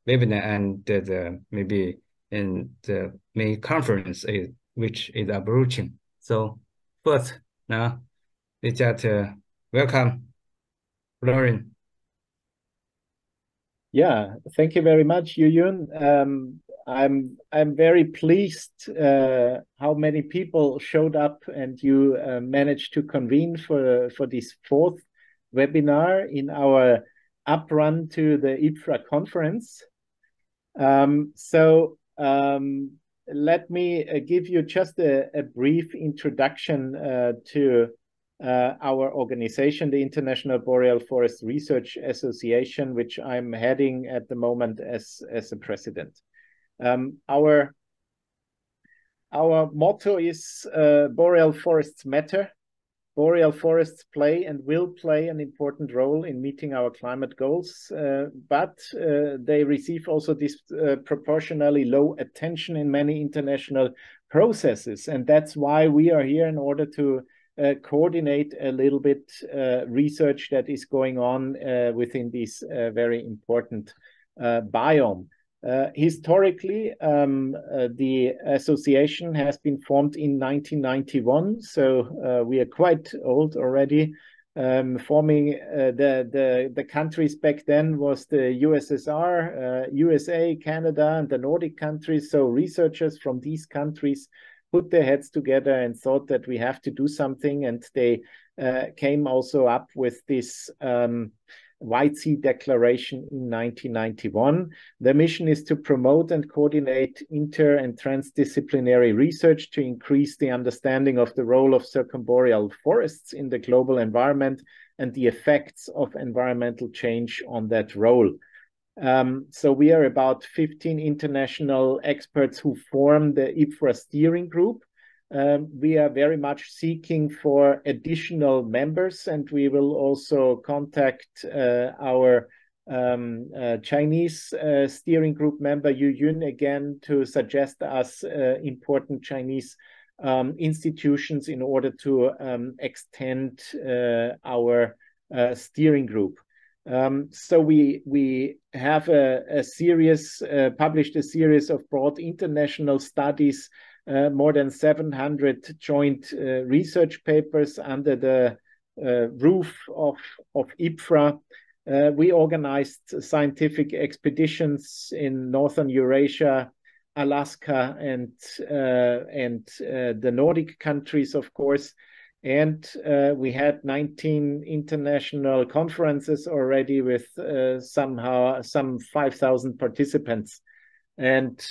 webinar and maybe in the main conference which is approaching. So first, now we just welcome Lauren. Yeah, thank you very much, Yuyun. I'm very pleased how many people showed up and you managed to convene for this fourth webinar in our uprun to the IBFRA conference. Let me give you just a brief introduction to our organization, the International Boreal Forest Research Association, which I'm heading at the moment as a president. Our motto is Boreal Forests Matter. Boreal forests play and will play an important role in meeting our climate goals, but they receive also disproportionately low attention in many international processes. And that's why we are here in order to coordinate a little bit research that is going on within this very important biome. Historically, the association has been formed in 1991, so we are quite old already. Forming the countries back then was the USSR, USA, Canada, and the Nordic countries. So researchers from these countries put their heads together and thought that we have to do something, and they came also up with this White Sea Declaration in 1991. The mission is to promote and coordinate inter- and transdisciplinary research to increase the understanding of the role of circumboreal forests in the global environment and the effects of environmental change on that role. So we are about 15 international experts who form the IBFRA steering group. We are very much seeking for additional members, and we will also contact our Chinese steering group member Yu Yun again to suggest us important Chinese institutions in order to extend our steering group. So we have published a series of broad international studies, more than 700 joint research papers under the roof of IBFRA. We organized scientific expeditions in Northern Eurasia, Alaska, and the Nordic countries, of course. And we had 19 international conferences already with some 5,000 participants. And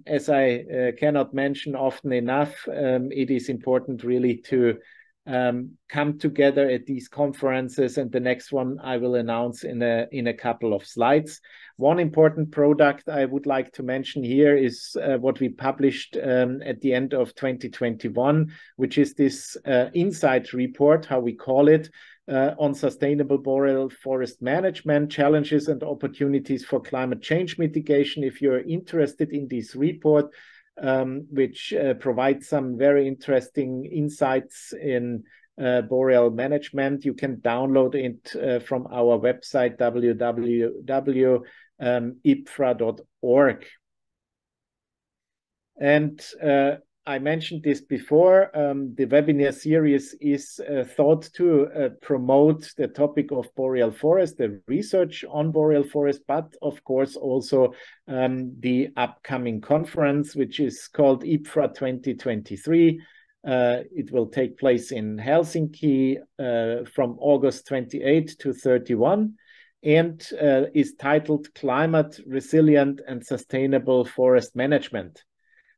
as I cannot mention often enough, it is important really to come together at these conferences, and the next one I will announce in a couple of slides. One important product I would like to mention here is what we published at the end of 2021, which is this insight report, how we call it, on sustainable boreal forest management, challenges and opportunities for climate change mitigation. If you're interested in this report, which provides some very interesting insights in boreal management, you can download it from our website, www.ibfra.org. And I mentioned this before, the webinar series is thought to promote the topic of boreal forest, the research on boreal forest, but of course also the upcoming conference, which is called IBFRA 2023. It will take place in Helsinki from August 28 to 31 and is titled Climate Resilient and Sustainable Forest Management.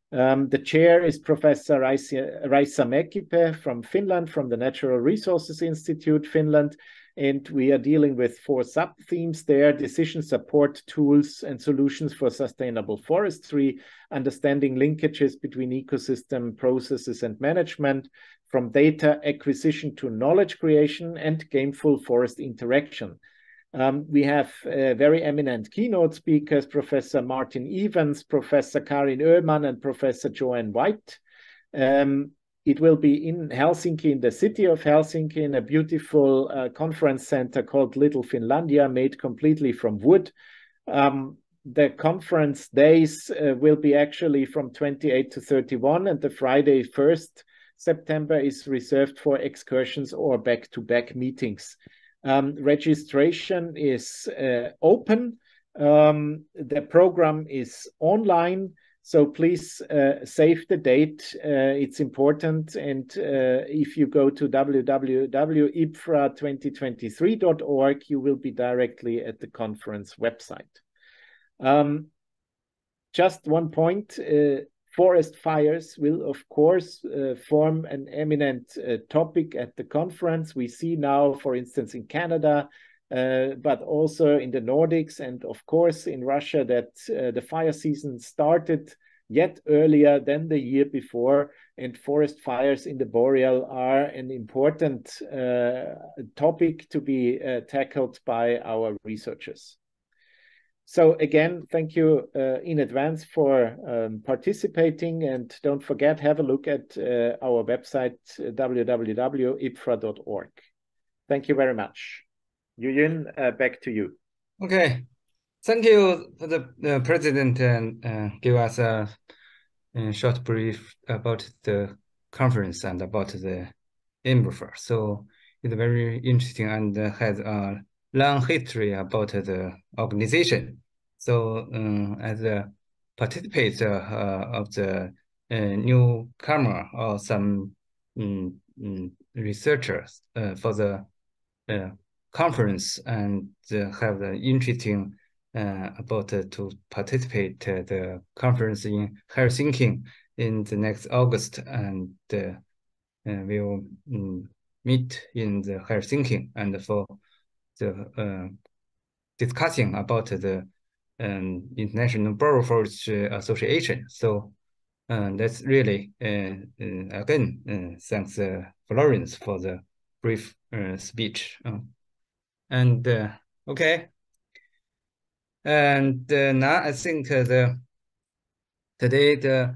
The chair is Professor Raisa Mäkipää from Finland, from the Natural Resources Institute, Finland, and we are dealing with 4 sub-themes there: decision support tools and solutions for sustainable forestry, understanding linkages between ecosystem processes and management, from data acquisition to knowledge creation, and gameful forest interaction. We have very eminent keynote speakers, Professor Martin Evans, Professor Karin Öhman, and Professor Joanne White. It will be in Helsinki, in the city of Helsinki, in a beautiful conference center called Little Finlandia, made completely from wood. the conference days will be actually from 28 to 31, and the Friday 1st September is reserved for excursions or back-to-back meetings. Registration is open. The program is online, so please save the date. It's important. And if you go to www.IBFRA2023.org, you will be directly at the conference website. Just one point, forest fires will, of course, form an eminent topic at the conference. We see now, for instance, in Canada, but also in the Nordics and, of course, in Russia, that the fire season started yet earlier than the year before, and forest fires in the boreal are an important topic to be tackled by our researchers. So again, thank you in advance for participating, and don't forget, have a look at our website, www.ibfra.org. Thank you very much. Yuyun, back to you. Okay, thank you for the president and give us a short brief about the conference and about the IBFRA. So it's very interesting and has a long history about the organization. So as a participant of the newcomer or some researchers for the conference and have the interesting about to participate the conference in Helsinki in the next August, and we'll meet in the Helsinki and for the discussing about the International Boreal Forestry Association. So that's really again thanks Florence for the brief speech. And okay, and now I think today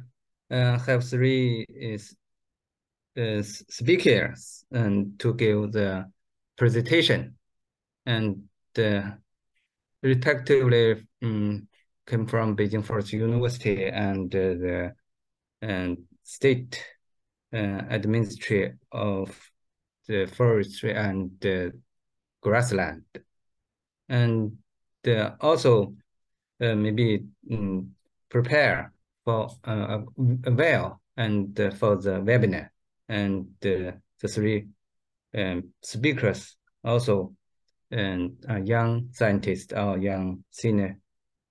have three speakers and to give the presentation, and respectively came from Beijing Forest University and the state administration of the forestry and the grassland, and also maybe prepare for well and for the webinar, and the three speakers also are young scientists or young senior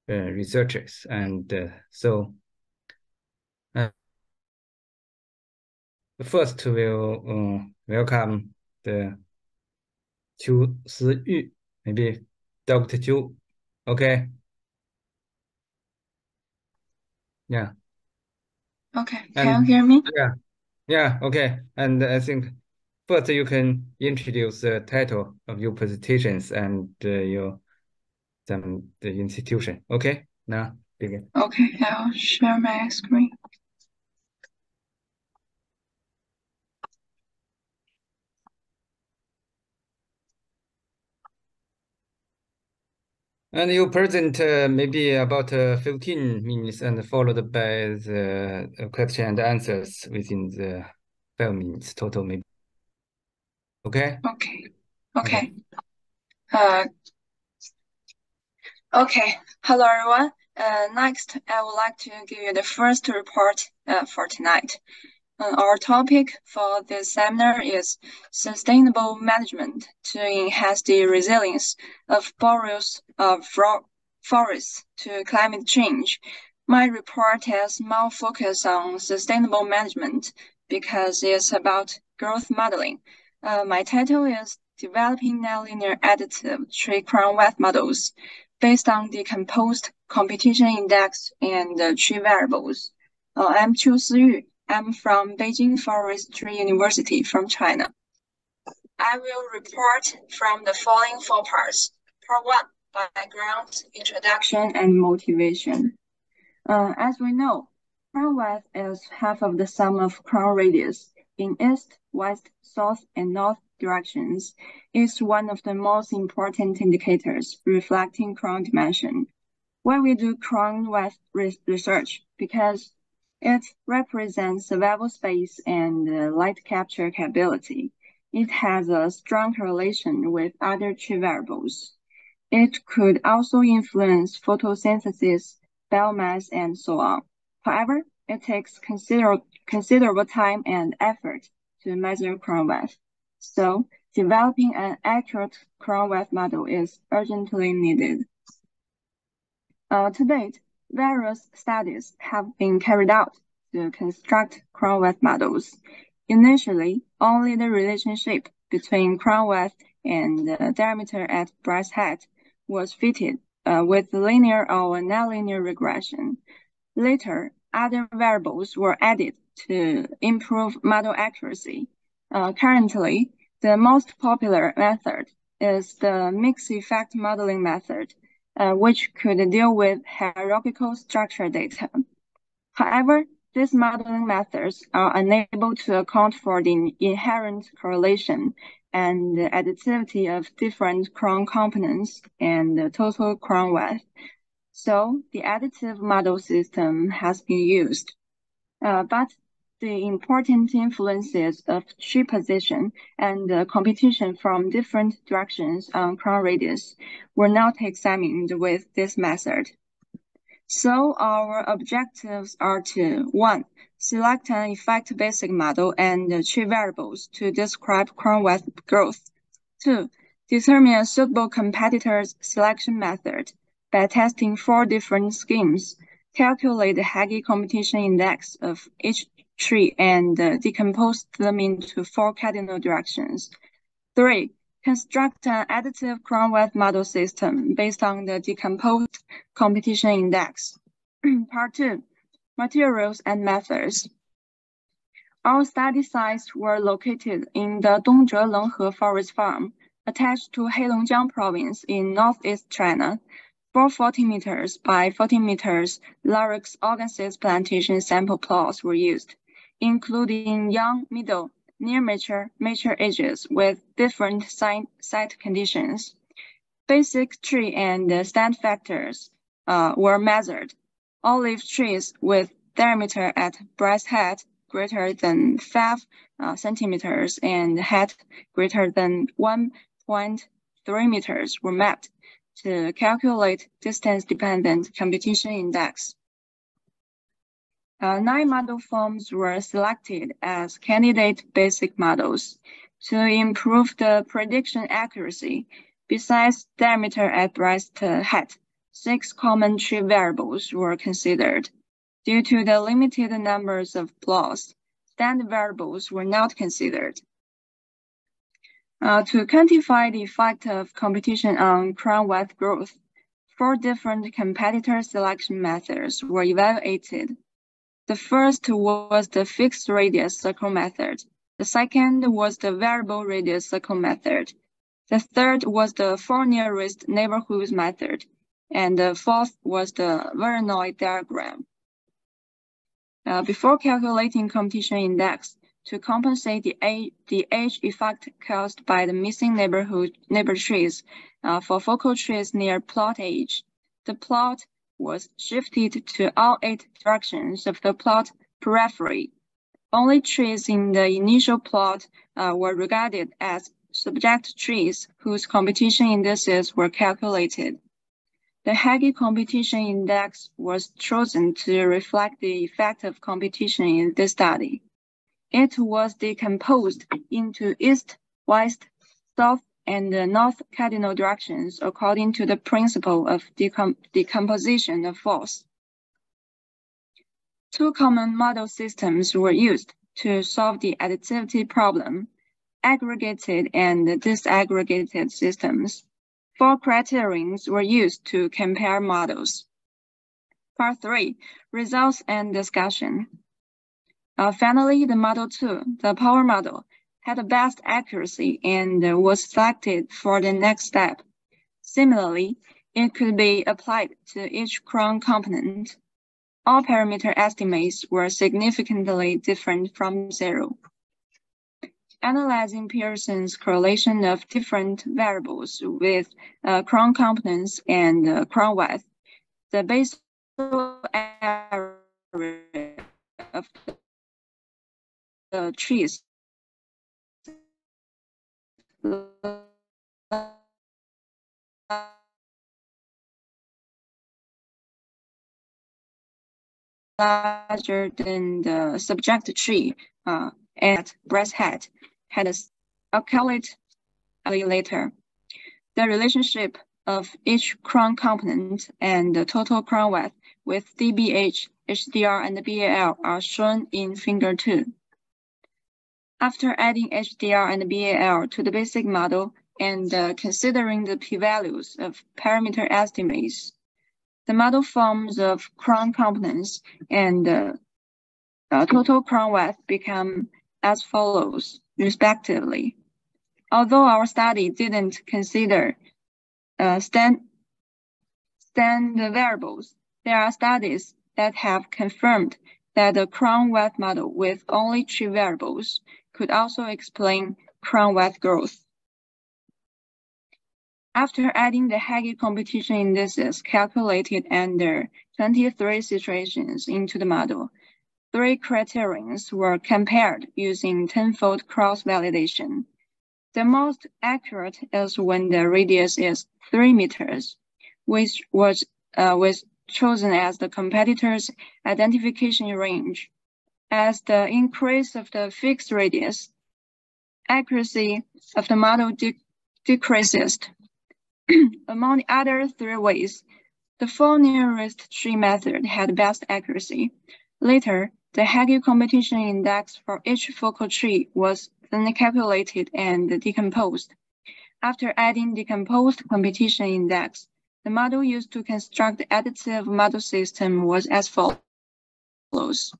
researchers, and so first we'll welcome the Qiu Si-yu, maybe Dr. Qiu. Okay. Yeah. Okay. Can you hear me? Yeah. Yeah. Okay. And I think first you can introduce the title of your presentations and the institution. Okay. Now begin. Okay. I'll share my screen. And you present maybe about 15 minutes and followed by the question and answers within the 5 minutes total, maybe. Okay? Okay. Okay. Okay. Hello, everyone. Next, I would like to give you the first report for tonight. Our topic for this seminar is sustainable management to enhance the resilience of boreal forests to climate change. My report has more focus on sustainable management because it's about growth modeling. My title is Developing Nonlinear Additive Tree Crown Weth Models based on decomposed competition index and tree variables. I'm Qiu Si-yu. I'm from Beijing Forestry University from China. I will report from the following 4 parts. Part 1, background, introduction, and motivation. As we know, crown width is half of the sum of crown radius in east, west, south, and north directions. It's one of the most important indicators reflecting crown dimension. Why we do crown weft research? Because it represents survival space and light capture capability. It has a strong correlation with other tree variables. It could also influence photosynthesis, biomass, and so on. However, it takes considerable time and effort to measure crown weft. So, developing an accurate crown weft model is urgently needed. To date, various studies have been carried out to construct crown weft models. Initially, only the relationship between crown weft and the diameter at breast height was fitted with linear or nonlinear regression. Later, other variables were added to improve model accuracy. Currently, the most popular method is the mixed effect modeling method, which could deal with hierarchical structure data. However, these modeling methods are unable to account for the inherent correlation and additivity of different crown components and the total crown weft. So the additive model system has been used. But the important influences of tree position and competition from different directions on crown radius were not examined with this method. So our objectives are to 1. Select an effect basic model and tree variables to describe crown weft growth. 2. Determine a suitable competitor's selection method by testing 4 different schemes. Calculate the Hagee competition index of each tree and decompose them into 4 cardinal directions. 3. Construct an additive crown weft model system based on the decomposed competition index. Part 2. Materials and methods. Our study sites were located in the Dongzhe Lenghe Forest Farm, attached to Heilongjiang Province in northeast China. 440 meters by 14 meters Larix organsis plantation sample plots were used, including young, middle, near mature ages with different site conditions. Basic tree and stand factors were measured. Olive trees with diameter at breast height greater than 5 centimeters and height greater than 1.3 meters were mapped to calculate distance-dependent competition index. 9 model forms were selected as candidate basic models to improve the prediction accuracy. Besides diameter at breast height, 6 common tree variables were considered. Due to the limited numbers of plots, stand variables were not considered. To quantify the effect of competition on crown weft growth, 4 different competitor selection methods were evaluated. The first was the fixed radius circle method. The second was the variable radius circle method. The third was the 4 nearest neighborhoods method. And the fourth was the Voronoi diagram. Before calculating competition index, to compensate the age effect caused by the missing neighbor trees for focal trees near plot age, the plot was shifted to all 8 directions of the plot periphery. Only trees in the initial plot were regarded as subject trees whose competition indices were calculated. The Hagee competition index was chosen to reflect the effect of competition in this study. It was decomposed into east, west, south, and north cardinal directions according to the principle of decomposition of force. 2 common model systems were used to solve the additivity problem, aggregated and disaggregated systems. 4 criterions were used to compare models. Part 3, results and discussion. Finally, the Model 2, the power model, had the best accuracy and was selected for the next step. Similarly, it could be applied to each crown component. All parameter estimates were significantly different from 0. Analyzing Pearson's correlation of different variables with crown components and crown weft, the basal area of the trees larger than the subject tree, and breasthead had a calculate later. The relationship of each crown component and the total crown width with DBH, HDR, and BAL are shown in figure 2. After adding HDR and BAL to the basic model and considering the p-values of parameter estimates, the model forms of crown components and total crown width become as follows, respectively. Although our study didn't consider stand variables, there are studies that have confirmed that the crown width model with only tree variables could also explain crown width growth. After adding the Hague competition indices calculated under 23 situations into the model, 3 criterions were compared using tenfold cross-validation. The most accurate is when the radius is 3 meters, which was chosen as the competitor's identification range. As the increase of the fixed radius, accuracy of the model decreases. Among the other 3 ways, the 4 nearest tree method had best accuracy. Later, the Hague competition index for each focal tree was then calculated and decomposed. After adding decomposed competition index, the model used to construct the additive model system was as follows.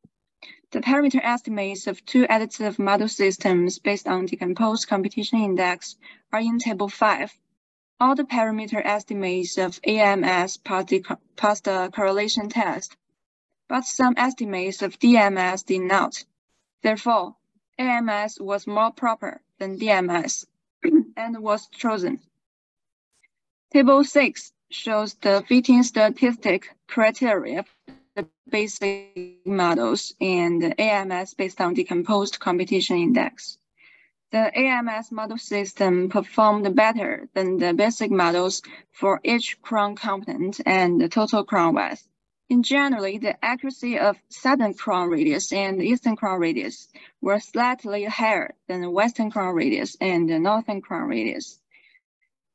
The parameter estimates of 2 additive model systems based on decomposed competition index are in Table 5. All the parameter estimates of AMS passed the correlation test, but some estimates of DMS did not. Therefore, AMS was more proper than DMS and was chosen. Table 6 shows the fitting statistic criteria of the basic models and the AMS based on decomposed competition index. The AMS model system performed better than the basic models for each crown component and the total crown width. In general, the accuracy of southern crown radius and eastern crown radius were slightly higher than the western crown radius and the northern crown radius.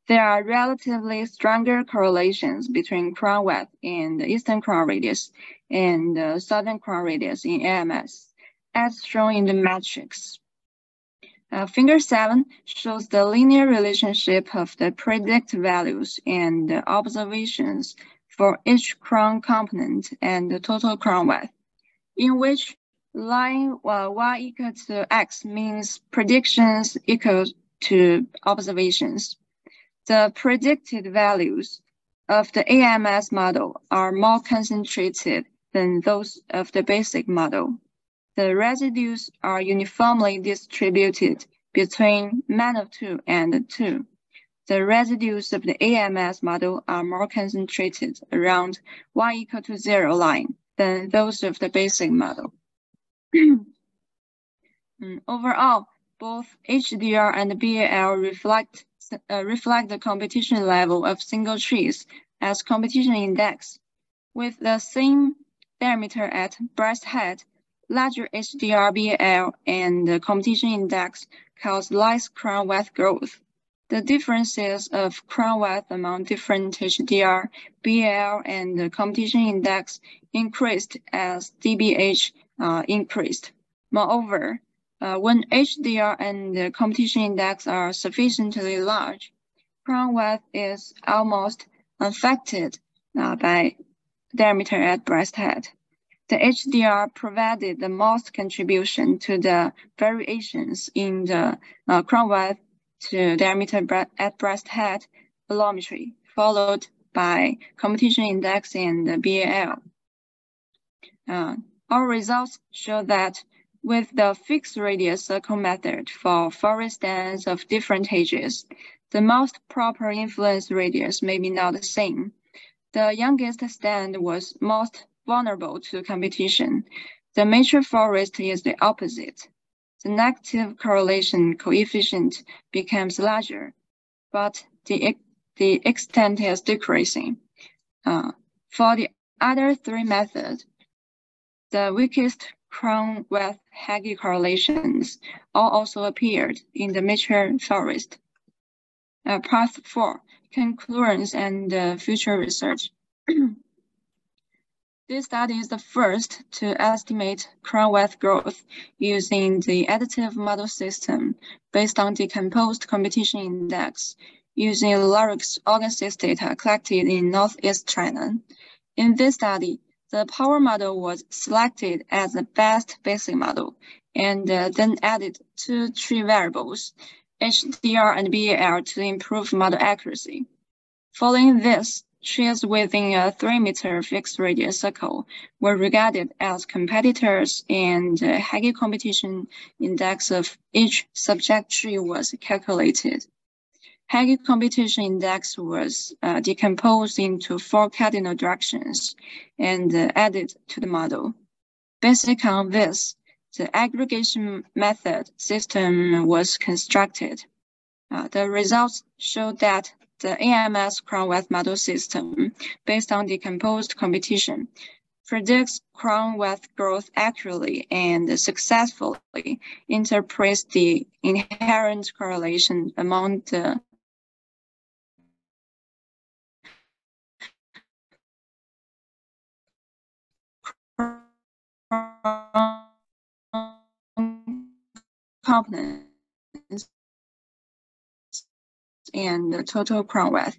There are relatively stronger correlations between crown width and the eastern crown radius and the southern crown radius in AMS, as shown in the matrix. Figure 7 shows the linear relationship of the predicted values and the observations for each crown component and the total crown width, in which line y equal to x means predictions equal to observations. The predicted values of the AMS model are more concentrated than those of the basic model. The residues are uniformly distributed between -2 and 2. The residues of the AMS model are more concentrated around y equal to 0 line than those of the basic model. Overall, both HDR and BAL reflect the competition level of single trees as competition index. With the same diameter at breasthead, larger HDR, BAL, and the competition index cause less crown width growth. The differences of crown width among different HDR, BAL, and the competition index increased as DBH increased. Moreover, when HDR and the competition index are sufficiently large, crown width is almost unaffected by diameter at breasthead. The HDR provided the most contribution to the variations in the crown width to diameter at breasthead allometry, followed by competition index and the BAL. Our results show that with the fixed radius circle method for forest stands of different ages, the most proper influence radius may be not the same. The youngest stand was most vulnerable to competition. The mature forest is the opposite. The negative correlation coefficient becomes larger, but the extent is decreasing. For the other three methods, the weakest crown with Hagee correlations all also appeared in the mature forest. Part 4, conclusions and future research. This study is the first to estimate crown width growth using the additive model system based on decomposed competition index using Larix Agassiz data collected in Northeast China. In this study, the power model was selected as the best basic model and then added 2 tree variables, HDR and BAL, to improve model accuracy. Following this, trees within a 3-meter fixed radius circle were regarded as competitors, and the Hagee competition index of each subject tree was calculated. Hagee competition index was decomposed into 4 cardinal directions and added to the model. Based on this, the aggregation method system was constructed. The results showed that the AMS crown width model system, based on decomposed competition, predicts crown width growth accurately and successfully interprets the inherent correlation among the components and the total crown width.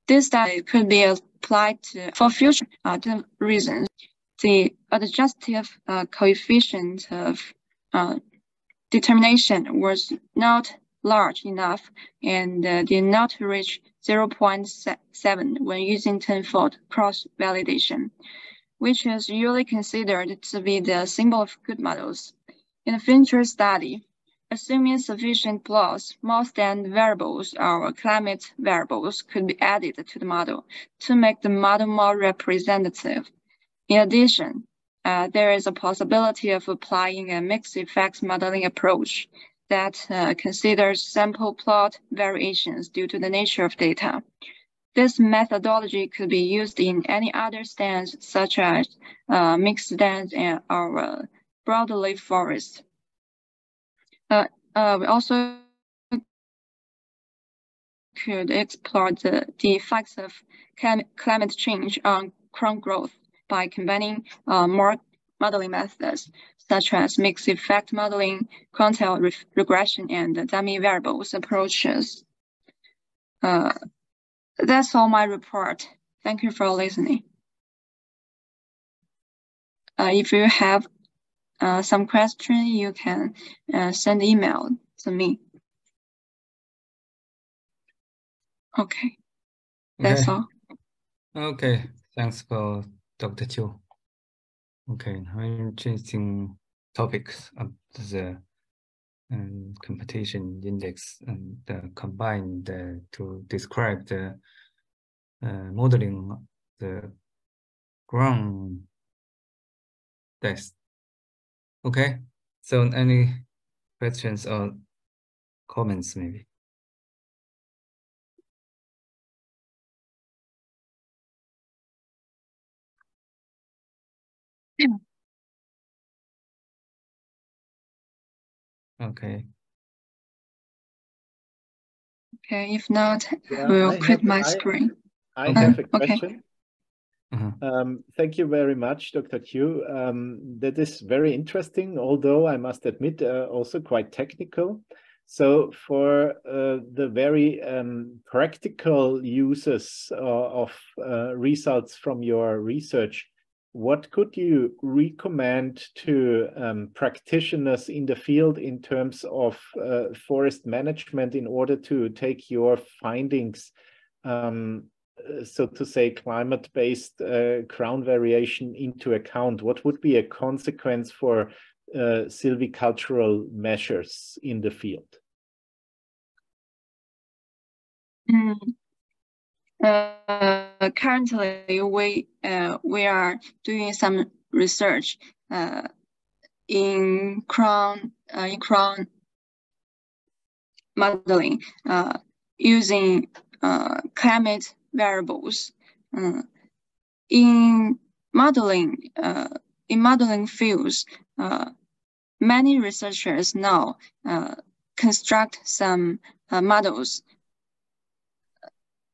This study could be applied for future reasons. The adjustive coefficient of determination was not large enough and did not reach 0.7 when using tenfold cross-validation, which is usually considered to be the symbol of good models. In a future study, assuming sufficient plots, more stand variables or climate variables could be added to the model to make the model more representative. In addition, there is a possibility of applying a mixed effects modeling approach that considers sample plot variations due to the nature of data. This methodology could be used in any other stands, such as mixed stands or broadleaf forest. We also could explore the effects of climate change on crown growth by combining more modeling methods, such as mixed effect modeling, quantile regression, and dummy variables approaches. That's all my report. Thank you for listening. If you have some question, you can send email to me. Okay, that's all. Okay, thanks for Dr. Chiu. Okay, interesting topics of the competition index and combined to describe the modeling the ground test. Okay, so any questions or comments maybe? Okay. Okay, if not, we'll quit my screen. I have a question. Okay. Thank you very much, Dr. Chiu. That is very interesting, although I must admit also quite technical. So for the very practical uses of results from your research, what could you recommend to practitioners in the field in terms of forest management in order to take your findings, so to say, climate-based crown variation into account? What would be a consequence for silvicultural measures in the field? currently we are doing some research in crown modeling using climate variables. In modeling fields, many researchers now construct some models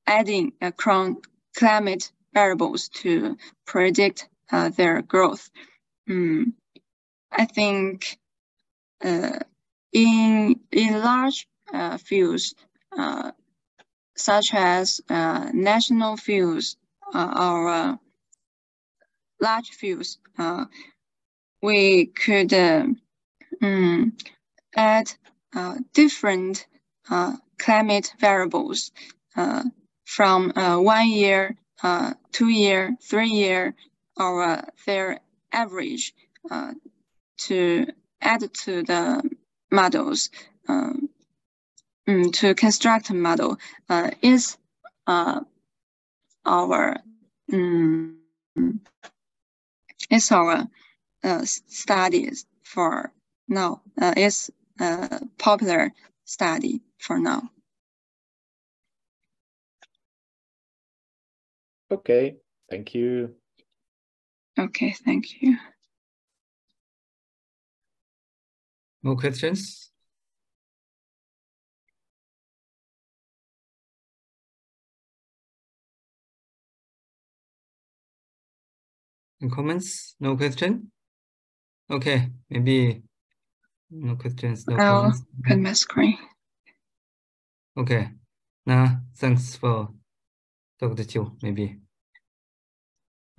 adding climate variables to predict their growth. I think in large fields such as national fields or large fields, we could add different climate variables from 1 year, 2 year, 3 year, or their average to add to the models to construct a model is our studies for now. Is a popular study for now. Okay, thank you. Okay, thank you. More questions? And comments? No question? Okay, maybe no questions, no comments. I'll put my screen. Okay. Now, thanks for talking to you, maybe.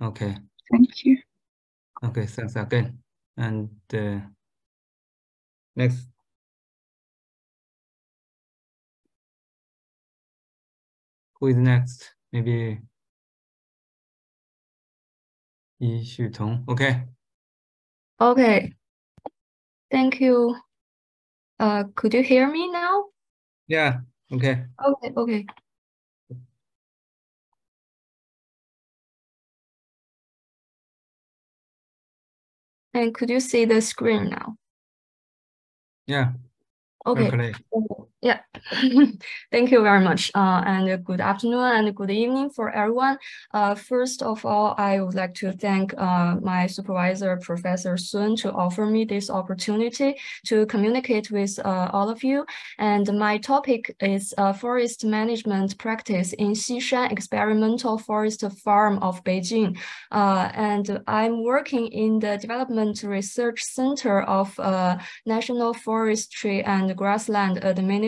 Okay. Thank you. Okay, thanks again. And next. Who is next? Maybe Yi Xutong. Okay. Okay. Thank you. Could you hear me now? Yeah. Okay. Okay. And could you see the screen now? Yeah. Okay. Okay. Yeah. Thank you very much. And good afternoon and good evening for everyone. First of all, I would like to thank my supervisor, Professor Sun, to offer me this opportunity to communicate with all of you. And my topic is forest management practice in Xishan Experimental Forest Farm of Beijing. And I'm working in the Development Research Center of National Forestry and Grassland Administration.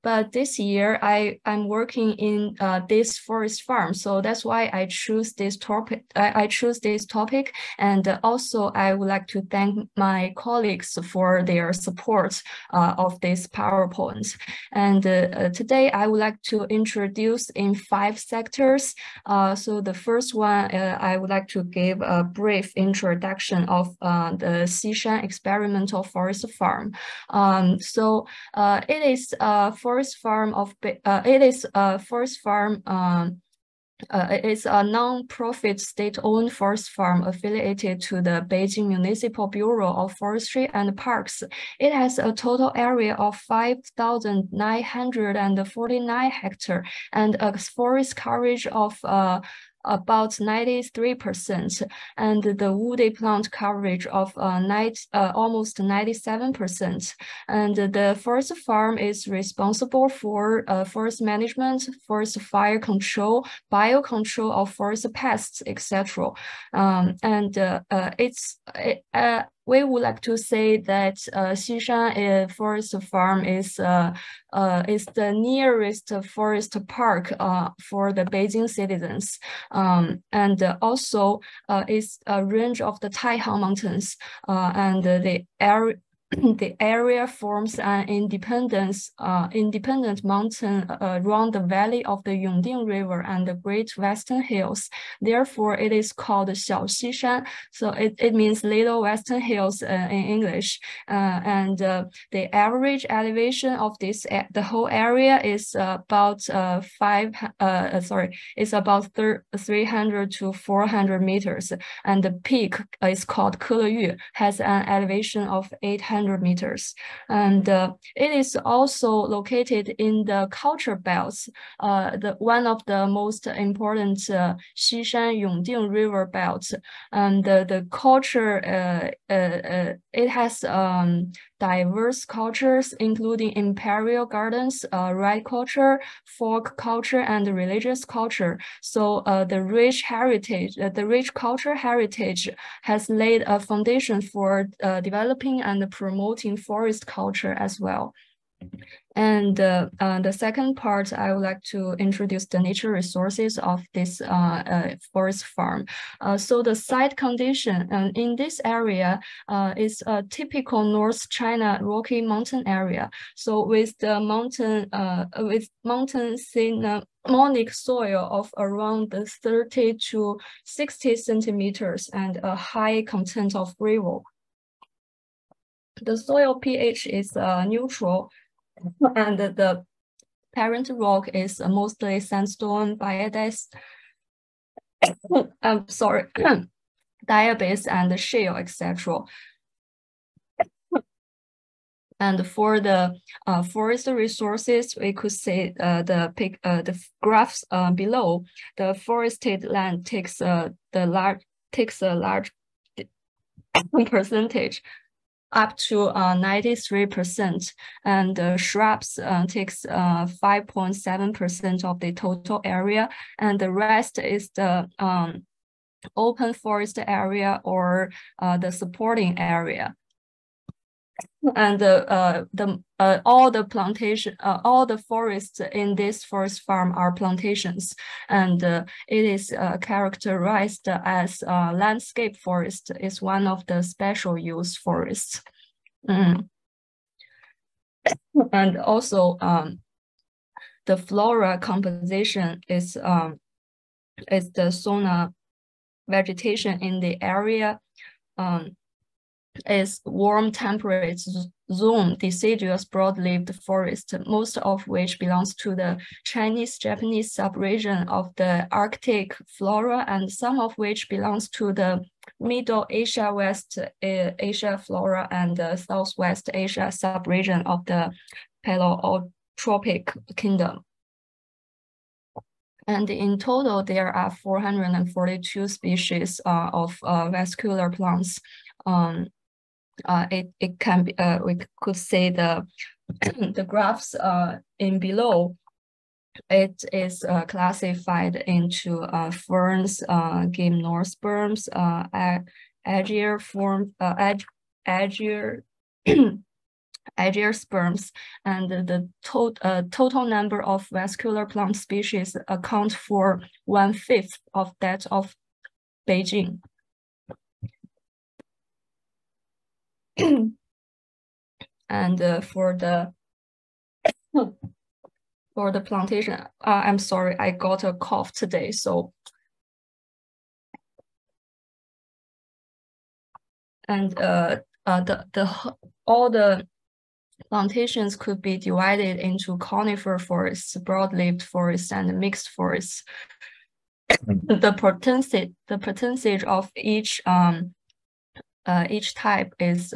But this year I'm working in this forest farm, so that's why I choose this topic. And also I would like to thank my colleagues for their support of this PowerPoint. And today I would like to introduce in 5 sectors. So the first one, I would like to give a brief introduction of the Xishan Experimental Forest Farm. It is a forest farm it's a non-profit state-owned forest farm affiliated to the Beijing Municipal Bureau of Forestry and Parks. It has a total area of 5,949 hectares and a forest coverage of about 93%, and the woody plant coverage of almost 97%. And the forest farm is responsible for forest management, forest fire control, biocontrol of forest pests, etc. We would like to say that Xishan Forest Farm is the nearest forest park for the Beijing citizens, and also is a range of the Taihang Mountains, and the area. the area forms an independent mountain around the valley of the Yongding River and the Great Western Hills. Therefore, it is called Xiaoxishan. So it means Little Western Hills in English. And the average elevation of this the whole area is about 300 to 400 meters, and the peak is called Keluyu, has an elevation of 800 meters. And it is also located in the culture belts, one of the most important Xishan Yongding River belts. And the culture, it has diverse cultures, including imperial gardens, rice culture, folk culture, and religious culture. So the rich cultural heritage has laid a foundation for developing and promoting forest culture as well. And the second part, I would like to introduce the nature resources of this forest farm. So the site condition in this area is a typical North China Rocky Mountain area. So with the mountain cinnamonic soil of around 30 to 60 centimeters and a high content of gravel. The soil pH is neutral, and the parent rock is mostly sandstone, diabase, diabase and shale, etc. And for the forest resources, we could say the graphs below. The forested land takes a large percentage, up to 93%, and shrubs takes 5.7% of the total area, and the rest is the open forest area or the supporting area. And all the forests in this forest farm are plantations, and it is characterized as landscape forest. Is one of the special use forests. And also the flora composition is the sauna vegetation in the area. Is warm temperate zone deciduous broad-leaved forest, most of which belongs to the Chinese-Japanese subregion of the Arctic flora, and some of which belongs to the Middle Asia, West Asia flora, and the Southwest Asia subregion of the Paleotropic kingdom. And in total, there are 442 species of vascular plants. It can be we could say the graphs in below. It is classified into ferns, gymnosperms, angiosperms, and the total number of vascular plant species account for 1/5 of that of Beijing. And for the plantation, I'm sorry, I got a cough today, so. And all the plantations could be divided into conifer forests, broad-leaved forests, and mixed forests. The percentage of each type is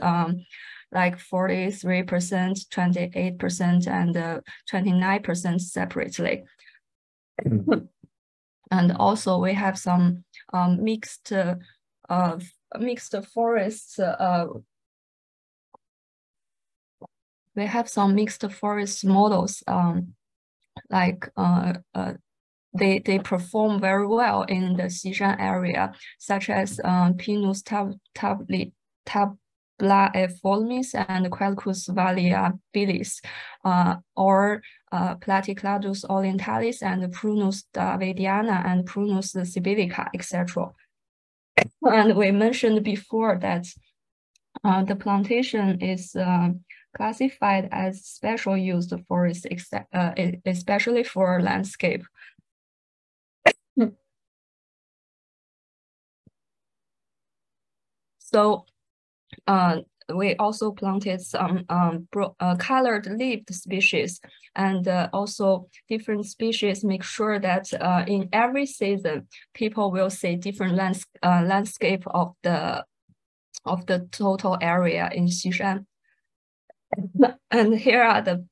like 43%, 28%, and 29% separately. And also we have some mixed forests. We have some mixed forest models, like they perform very well in the Xishan area, such as Pinus tablaiformis and Quercus variabilis, or Platycladus orientalis and Prunus davidiana and Prunus sibirica, etc. And we mentioned before that The plantation is classified as special use forest, especially for landscape. So we also planted some colored leaved species, and also different species make sure that in every season, people will see different landscape of the total area in Xishan. And here are the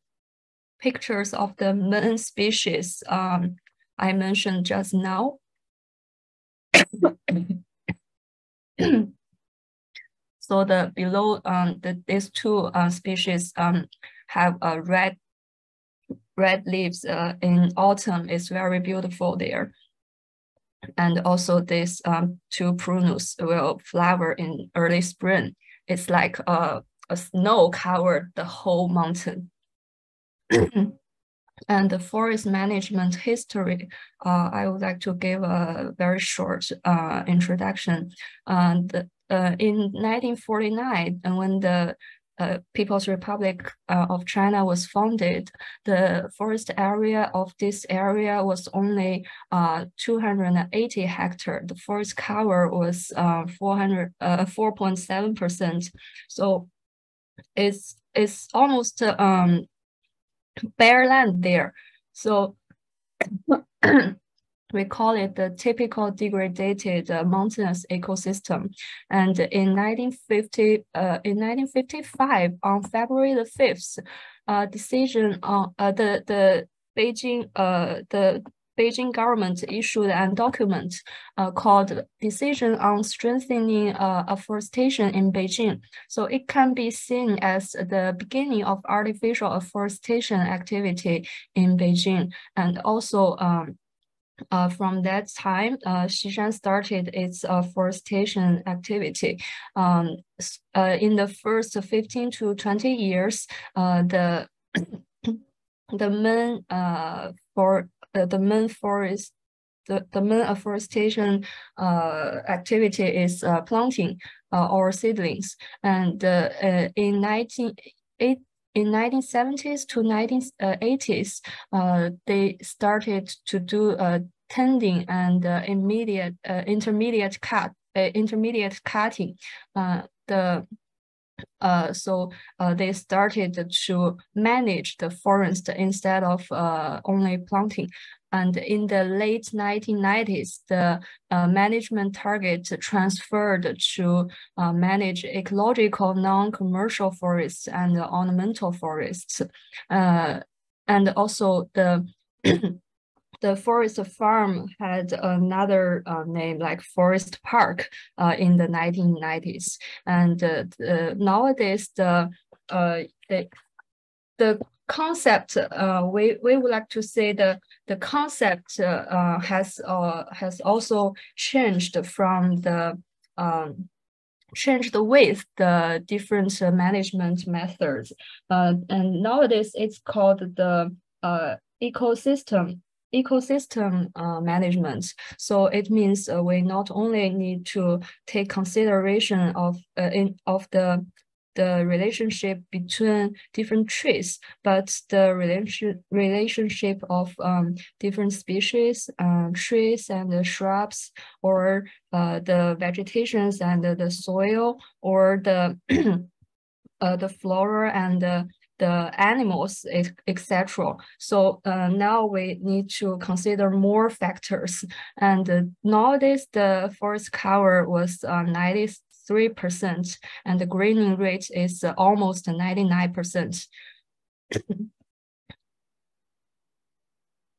pictures of the main species I mentioned just now. So the below these two species have red leaves in autumn. Is very beautiful there. And also these two prunus will flower in early spring. It's like a snow covered the whole mountain. And the forest management history, I would like to give a very short introduction. In 1949, and when the People's Republic of China was founded, the forest area of this area was only 280 hectares. The forest cover was 4.7%. So it's almost bare land there. So we call it the typical degraded mountainous ecosystem. And in 1955, on February the 5th, decision on the Beijing government issued a document called Decision on Strengthening Afforestation in Beijing. So it can be seen as the beginning of artificial afforestation activity in Beijing. And also from that time, Xishan started its forestation activity. In the first 15 to 20 years, the main afforestation activity is planting or seedlings. And in 1970s to 1980s, they started to do tending and intermediate cutting. So they started to manage the forest instead of only planting. And in the late 1990s, the management target transferred to manage ecological non-commercial forests and ornamental forests. And also the the forest farm had another name, like Forest Park, in the 1990s. And nowadays, the concept, we would like to say the concept has also changed from the changed with the different management methods. And nowadays, it's called the ecosystem management. So it means we not only need to take consideration of the relationship between different trees, but the relationship of different species, trees and shrubs, or the vegetations and the soil, or the the flora and the animals, etc. So now we need to consider more factors. And nowadays, the forest cover was 93%, and the greening rate is almost 99%.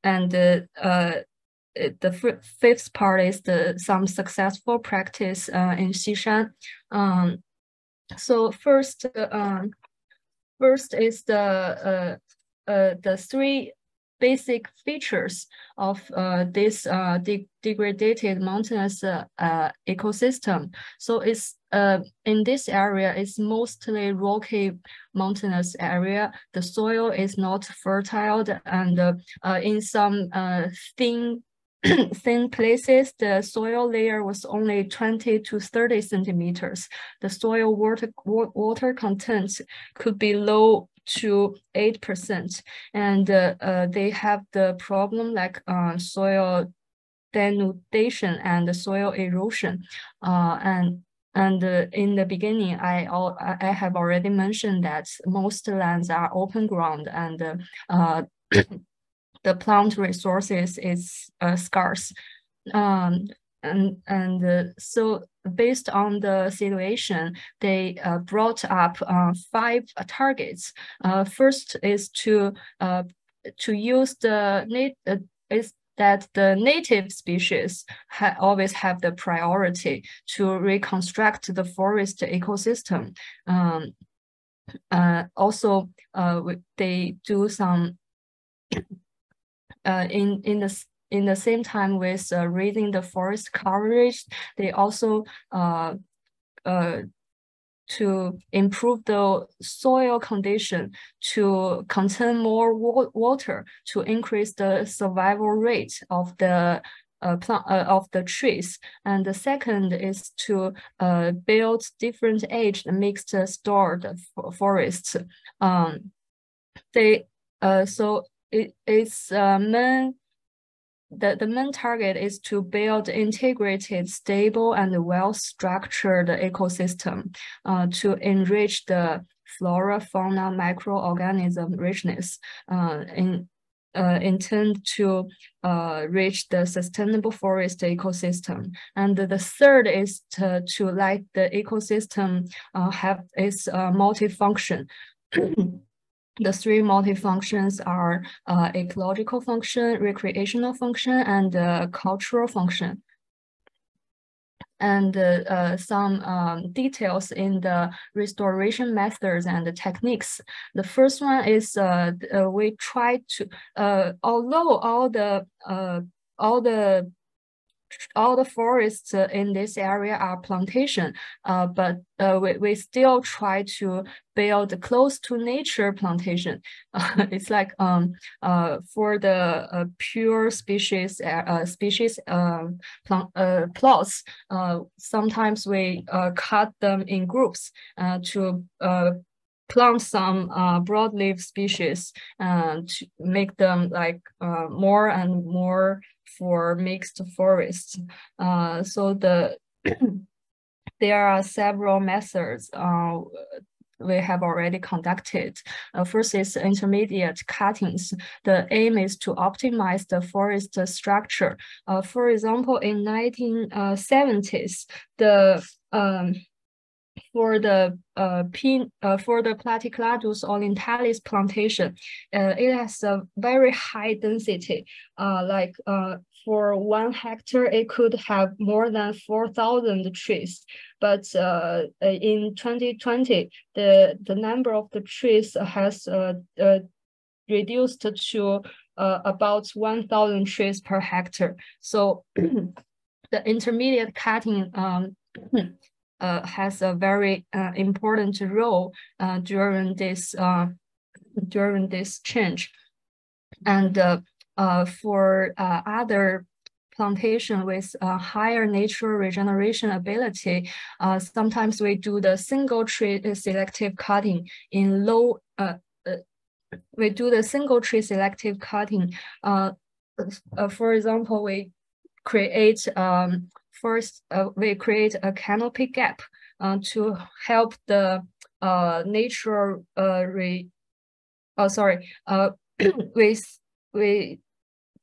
And the fifth part is some successful practice in Xishan. So first is the three basic features of this degraded mountainous ecosystem. So it's in this area, it's mostly rocky mountainous area. The soil is not fertile, and in some thin thin places, the soil layer was only 20 to 30 centimeters. The soil water content could be low to 8%, and they have the problem like soil denudation and soil erosion, and in the beginning, I have already mentioned that most lands are open ground, and the plant resources is scarce. So based on the situation, they brought up 5 targets. First is to use that the native species always have the priority to reconstruct the forest ecosystem. Also, they do some in the same time with raising the forest coverage. They also to improve the soil condition, to contain more water, to increase the survival rate of the trees. And the second is to build different aged mixed stored forests. The main target is to build integrated, stable, and well-structured ecosystem to enrich the flora, fauna, microorganism richness, intend to reach the sustainable forest ecosystem. And the third is to let the ecosystem have its multifunction. The 3 multifunctions are ecological function, recreational function, and cultural function. And some details in the restoration methods and the techniques. The first one is we try to, although all the forests in this area are plantation, but we still try to build close to nature plantation. It's like for the pure species plots. Sometimes we cut them in groups to plant some broadleaf species to make them like more and more for mixed forests. So there are several methods we have already conducted. First is intermediate cuttings. The aim is to optimize the forest structure. For example, in 1970s, for the Platycladus orientalis plantation, it has a very high density. Like for 1 hectare, it could have more than 4,000 trees. But in 2020, the number of the trees has reduced to about 1,000 trees per hectare. So the intermediate cutting has a very important role during this change. And for other plantation with higher natural regeneration ability, sometimes we do the single tree selective cutting in low. We do the single tree selective cutting. For example, we create we create a canopy gap to help the natural we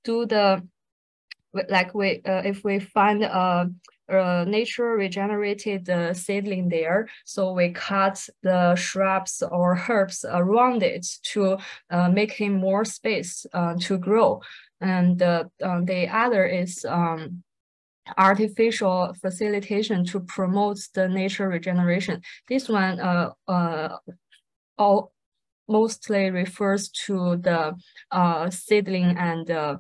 do the if we find a natural regenerated seedling there, so we cut the shrubs or herbs around it to make him more space to grow. And the other is artificial facilitation to promote the nature regeneration. This one mostly refers to the seedling and to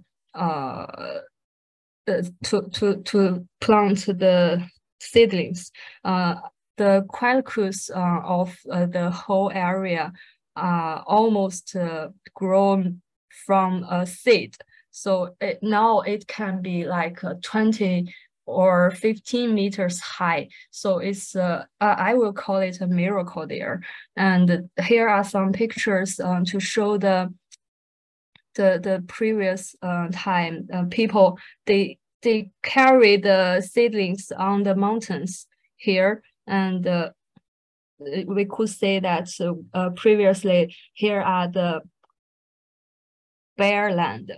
plant the seedlings. The quercus of the whole area are almost grown from a seed. So now it can be like 20 or 15 meters high. So it's I will call it a miracle there. And here are some pictures to show the previous time. People they carry the seedlings on the mountains here, and we could say that previously here are the bare land.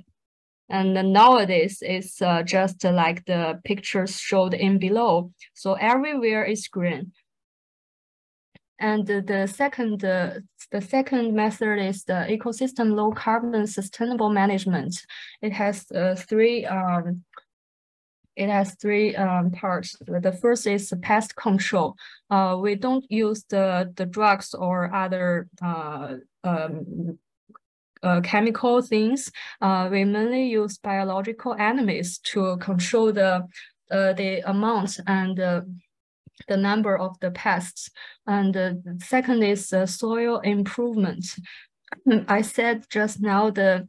And nowadays, it's just like the pictures showed in below. So everywhere is green. And the second method is the ecosystem low carbon sustainable management. It has three parts. The first is pest control. We don't use the drugs or other chemical things. We mainly use biological enemies to control the amount and the number of the pests. And the second is soil improvement. I said just now the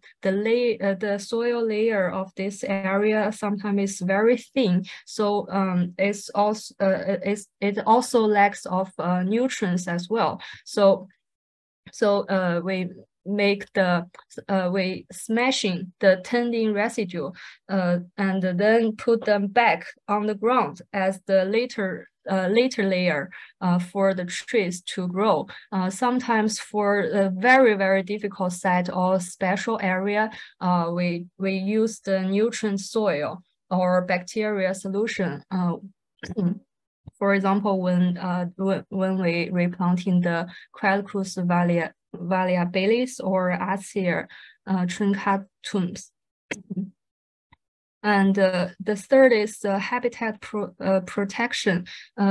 soil layer of this area sometimes is very thin, so it also lacks of nutrients as well. So we make we smashing the tending residue and then put them back on the ground as the later layer for the trees to grow. Sometimes for a very, very difficult site or special area, we use the nutrient soil or bacteria solution. For example, when we replanting the Quercus variabilis or Acer truncatum. And the third is habitat protection.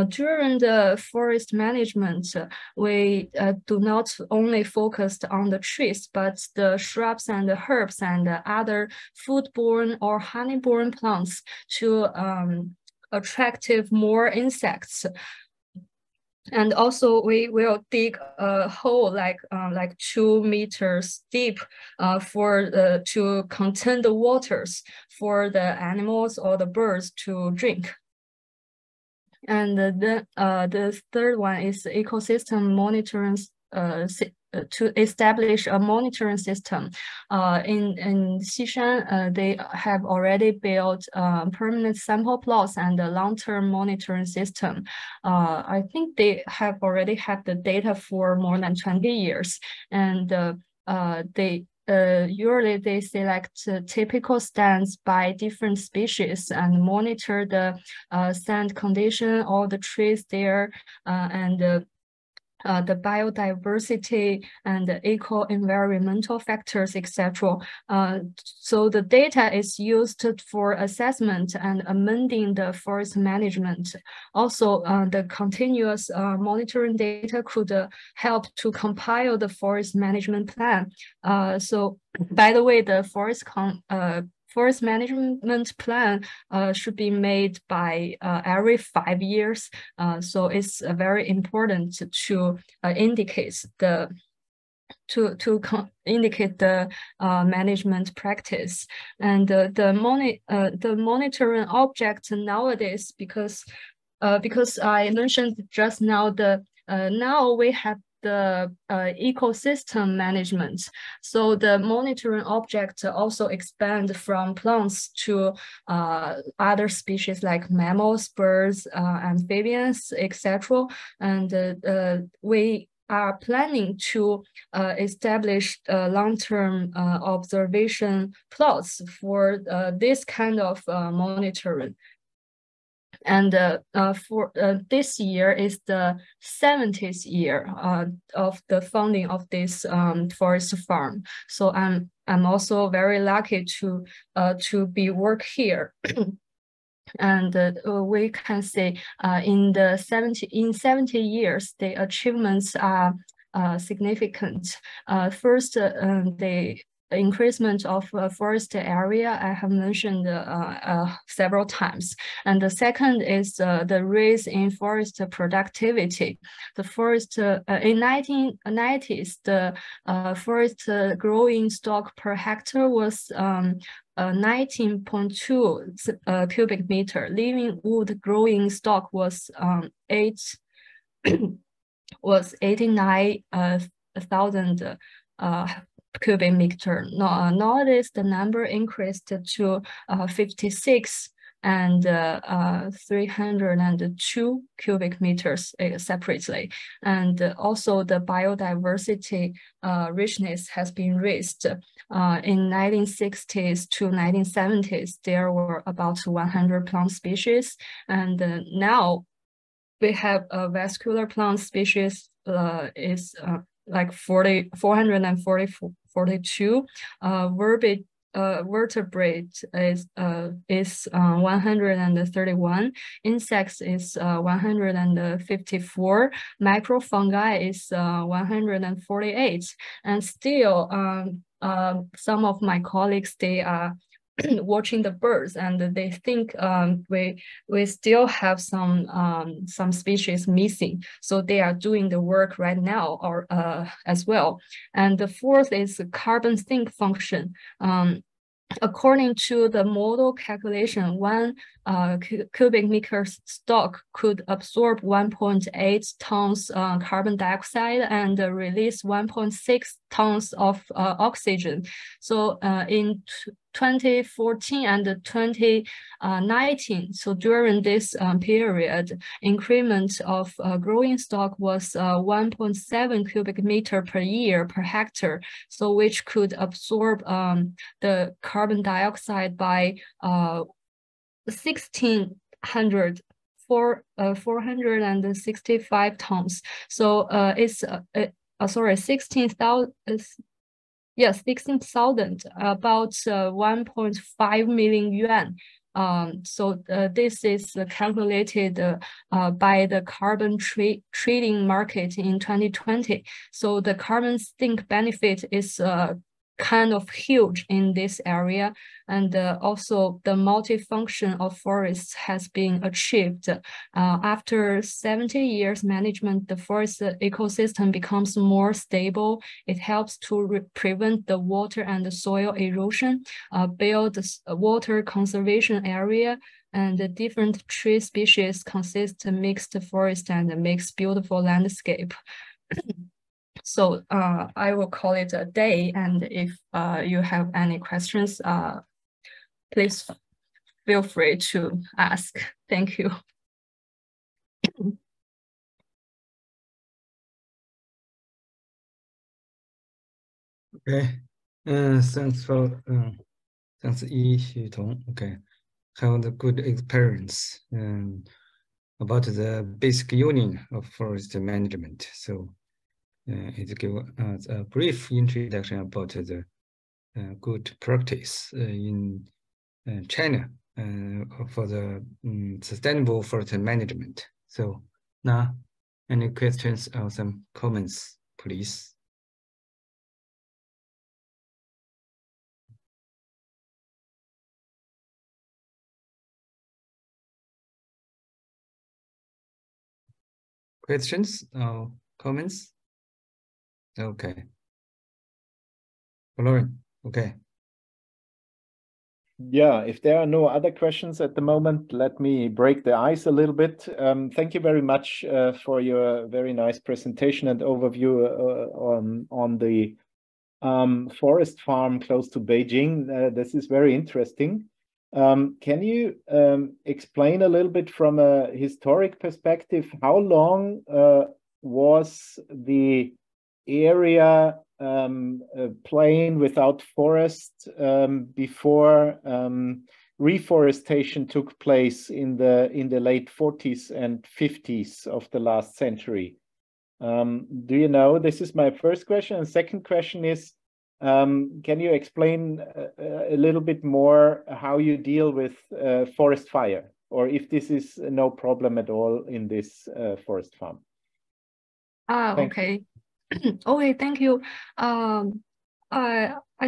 During the forest management, we do not only focus on the trees, but the shrubs and the herbs and the other foodborne or honeyborne plants to attract more insects. And also we will dig a hole like 2 meters deep to contain the waters for the animals or the birds to drink. And the third one is ecosystem monitoring to establish a monitoring system. In Xishan, they have already built permanent sample plots and a long-term monitoring system. I think they have already had the data for more than 20 years. And usually they select typical stands by different species and monitor the sand condition, all the trees there, and the biodiversity and the eco-environmental factors, etc. So the data is used for assessment and amending the forest management. Also, the continuous monitoring data could help to compile the forest management plan. So, by the way, the forest management plan should be made by every 5 years. So it's very important to indicate the management practice. And the monitoring object nowadays, because I mentioned just now now we have the ecosystem management. So the monitoring object also expand from plants to other species like mammals, birds, amphibians, etc. And we are planning to establish long-term observation plots for this kind of monitoring. And for this year is the 70th year of the founding of this forest farm. So I'm also very lucky to be work here. And we can say in 70 years, the achievements are significant. First, the increasement of forest area I have mentioned several times. And the second is the rise in forest productivity. The forest in 1990s, the forest growing stock per hectare was 19.2 cubic meter. Living wood growing stock was 89,000 cubic meter. Nowadays, the number increased to 56 and 302 cubic meters separately. And also the biodiversity richness has been raised. In 1960s to 1970s, there were about 100 plant species. And now we have a vascular plant species is like 442. Vertebrate is 131. Insects is 154. Microfungi is 148. And still, some of my colleagues, they are watching the birds, and they think we still have some species missing. So they are doing the work right now, or as well. And the fourth is carbon sink function. According to the model calculation, 1 cubic meter stock could absorb 1.8 tons carbon dioxide and release 1.6 tons of oxygen. So in 2014 and 2019, so during this period, increment of growing stock was 1.7 cubic meter per year per hectare, so which could absorb the carbon dioxide by 465 tons. So it's 16,000. Yes, 16,000, about 1.5 million yuan. So this is calculated by the carbon trading market in 2020. So the carbon sink benefit is kind of huge in this area, and also the multifunction of forests has been achieved. After 70 years management, the forest ecosystem becomes more stable. It helps to prevent the water and the soil erosion, build a water conservation area, and the different tree species consist of mixed forest and makes beautiful landscape. So I will call it a day, and if you have any questions, please feel free to ask. Thank you. Okay, thanks for thanks Yi Xutong. Okay, have the good experience about the basic unit of forest management. So it gives us a brief introduction about the good practice in China for the sustainable forest management. So now, any questions or some comments, please? Questions or comments? Okay. Lauren, okay. Yeah, if there are no other questions at the moment, let me break the ice a little bit. Thank you very much for your very nice presentation and overview on the forest farm close to Beijing. This is very interesting. Can you explain a little bit from a historic perspective, how long was the area plain without forest before reforestation took place in the late 40s and 50s of the last century? Do you know? This is my first question. And second question is, can you explain a little bit more how you deal with forest fire, or if this is no problem at all in this forest farm? Okay. Okay, thank you. I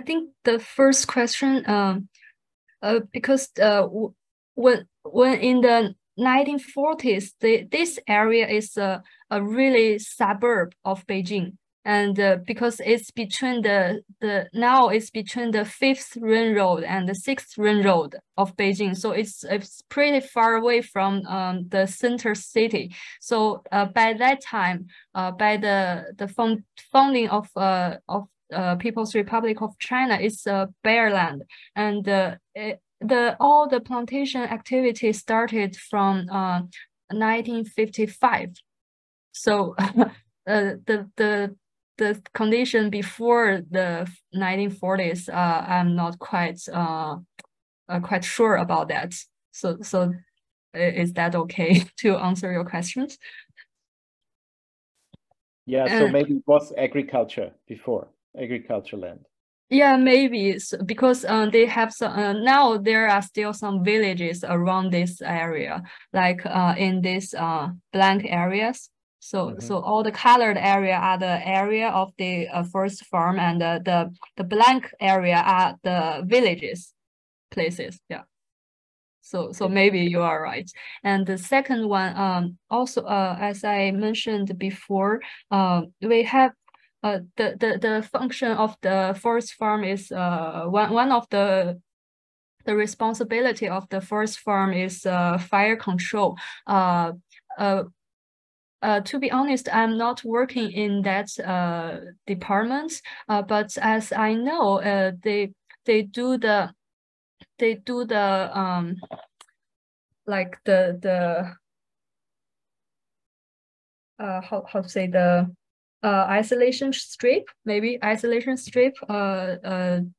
think the first question, because when in the 1940s, this area is a really suburb of Beijing, and because it's between now it's between the 5th Ring Road and the 6th Ring Road of Beijing, so it's pretty far away from the center city. So by that time, by the founding of People's Republic of China, it's bare land, and all the plantation activity started from 1955. So the condition before the 1940s, I'm not quite sure about that. So is that okay to answer your questions? Yeah, so maybe it was agriculture before, agriculture land. Yeah, maybe it's because they have some now there are still some villages around this area, like in these blank areas. So so all the colored area are the area of the forest farm, and the blank area are the villages places. Yeah. So maybe you are right. And the second one, also as I mentioned before, we have the function of the forest farm is one of the responsibility of the forest farm is fire control. To be honest, I'm not working in that department, but as I know, they do the like the how to say, the isolation strip, maybe isolation strip, and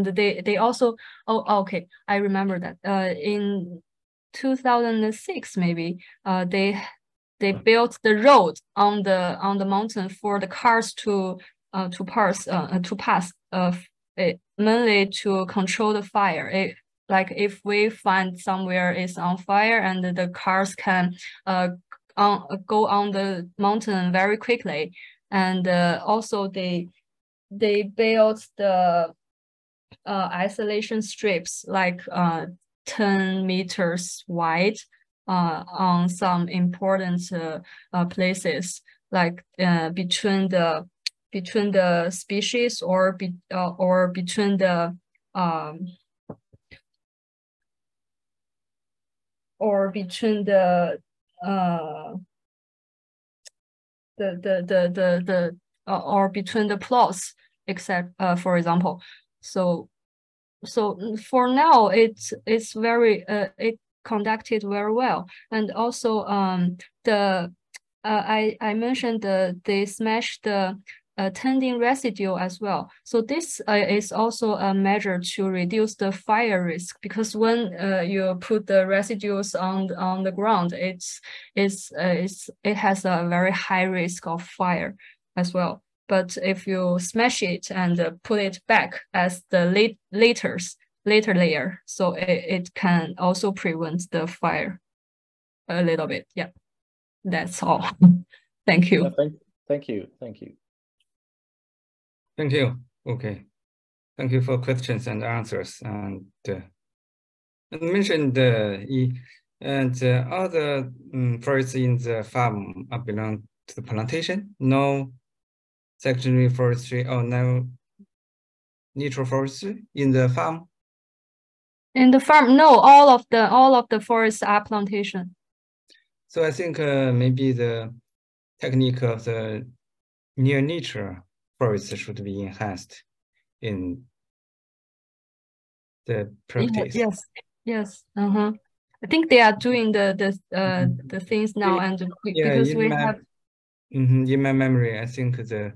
they also, okay, I remember that in 2006 maybe they built the road on the mountain for the cars to pass mainly to control the fire. Like if we find somewhere is on fire, and the cars can go on the mountain very quickly. And also they built the isolation strips like 10 meters wide on some important places, like between the species, or between the or between the or between the plots, except for example. So for now it's very it conducted very well. And also I mentioned they smashed the tending residue as well. So this is also a measure to reduce the fire risk, because when you put the residues on the ground, it has a very high risk of fire as well. But if you smash it and put it back as the later layer, so it can also prevent the fire a little bit. Yeah, that's all. Thank you. Thank you. Thank you. Okay. Thank you for questions and answers. And mentioned and other forests in the farm belong to the plantation. No secondary forestry or no natural forestry in the farm. In the farm, no. All of the forests are plantation. So I think maybe the technique of the near nature forest should be enhanced in the practice. Yes. I think they are doing the things now, and because we have. In my memory, I think the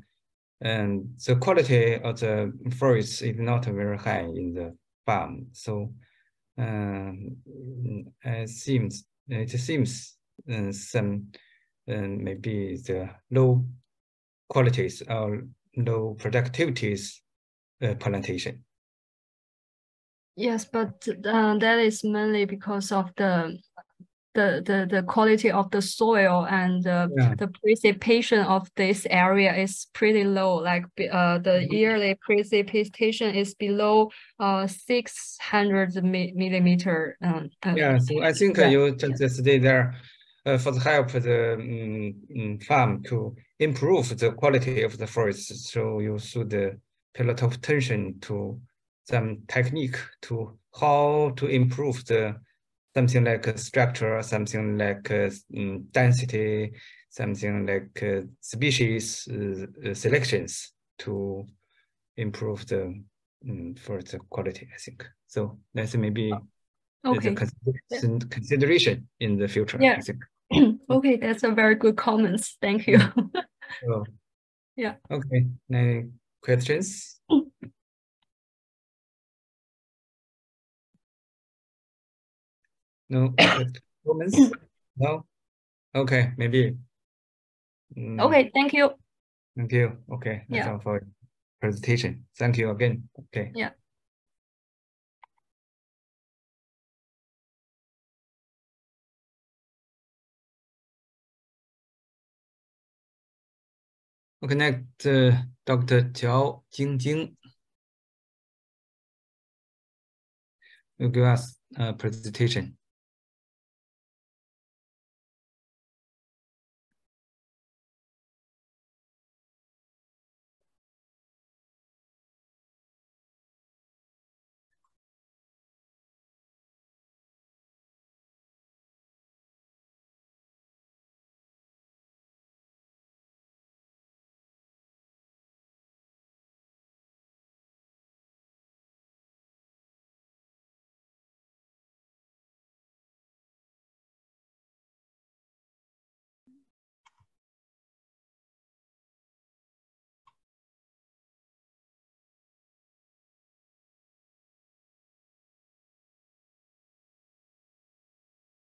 quality of the forest is not very high in the farm. So it seems some maybe the low qualities or low productivities plantation. Yes, but that is mainly because of the quality of the soil, and the precipitation of this area is pretty low. Like the yearly precipitation is below 600 millimeter. Yeah, so I think you just stay there for the help the farm to improve the quality of the forest. So you should pay a lot of attention to some technique to how to improve the something like structure, something like density, something like species selections to improve the forest quality, I think. So that's maybe okay. the consideration in the future, yeah. I think. Okay, that's a very good comments. Thank you. So, yeah. Okay, any questions? No comments? No? Okay, maybe. Okay, thank you. Thank you. Okay, that's all for presentation. Thank you again. Okay. Yeah. Okay, next, Dr. Jiao Jingjing will give us a presentation.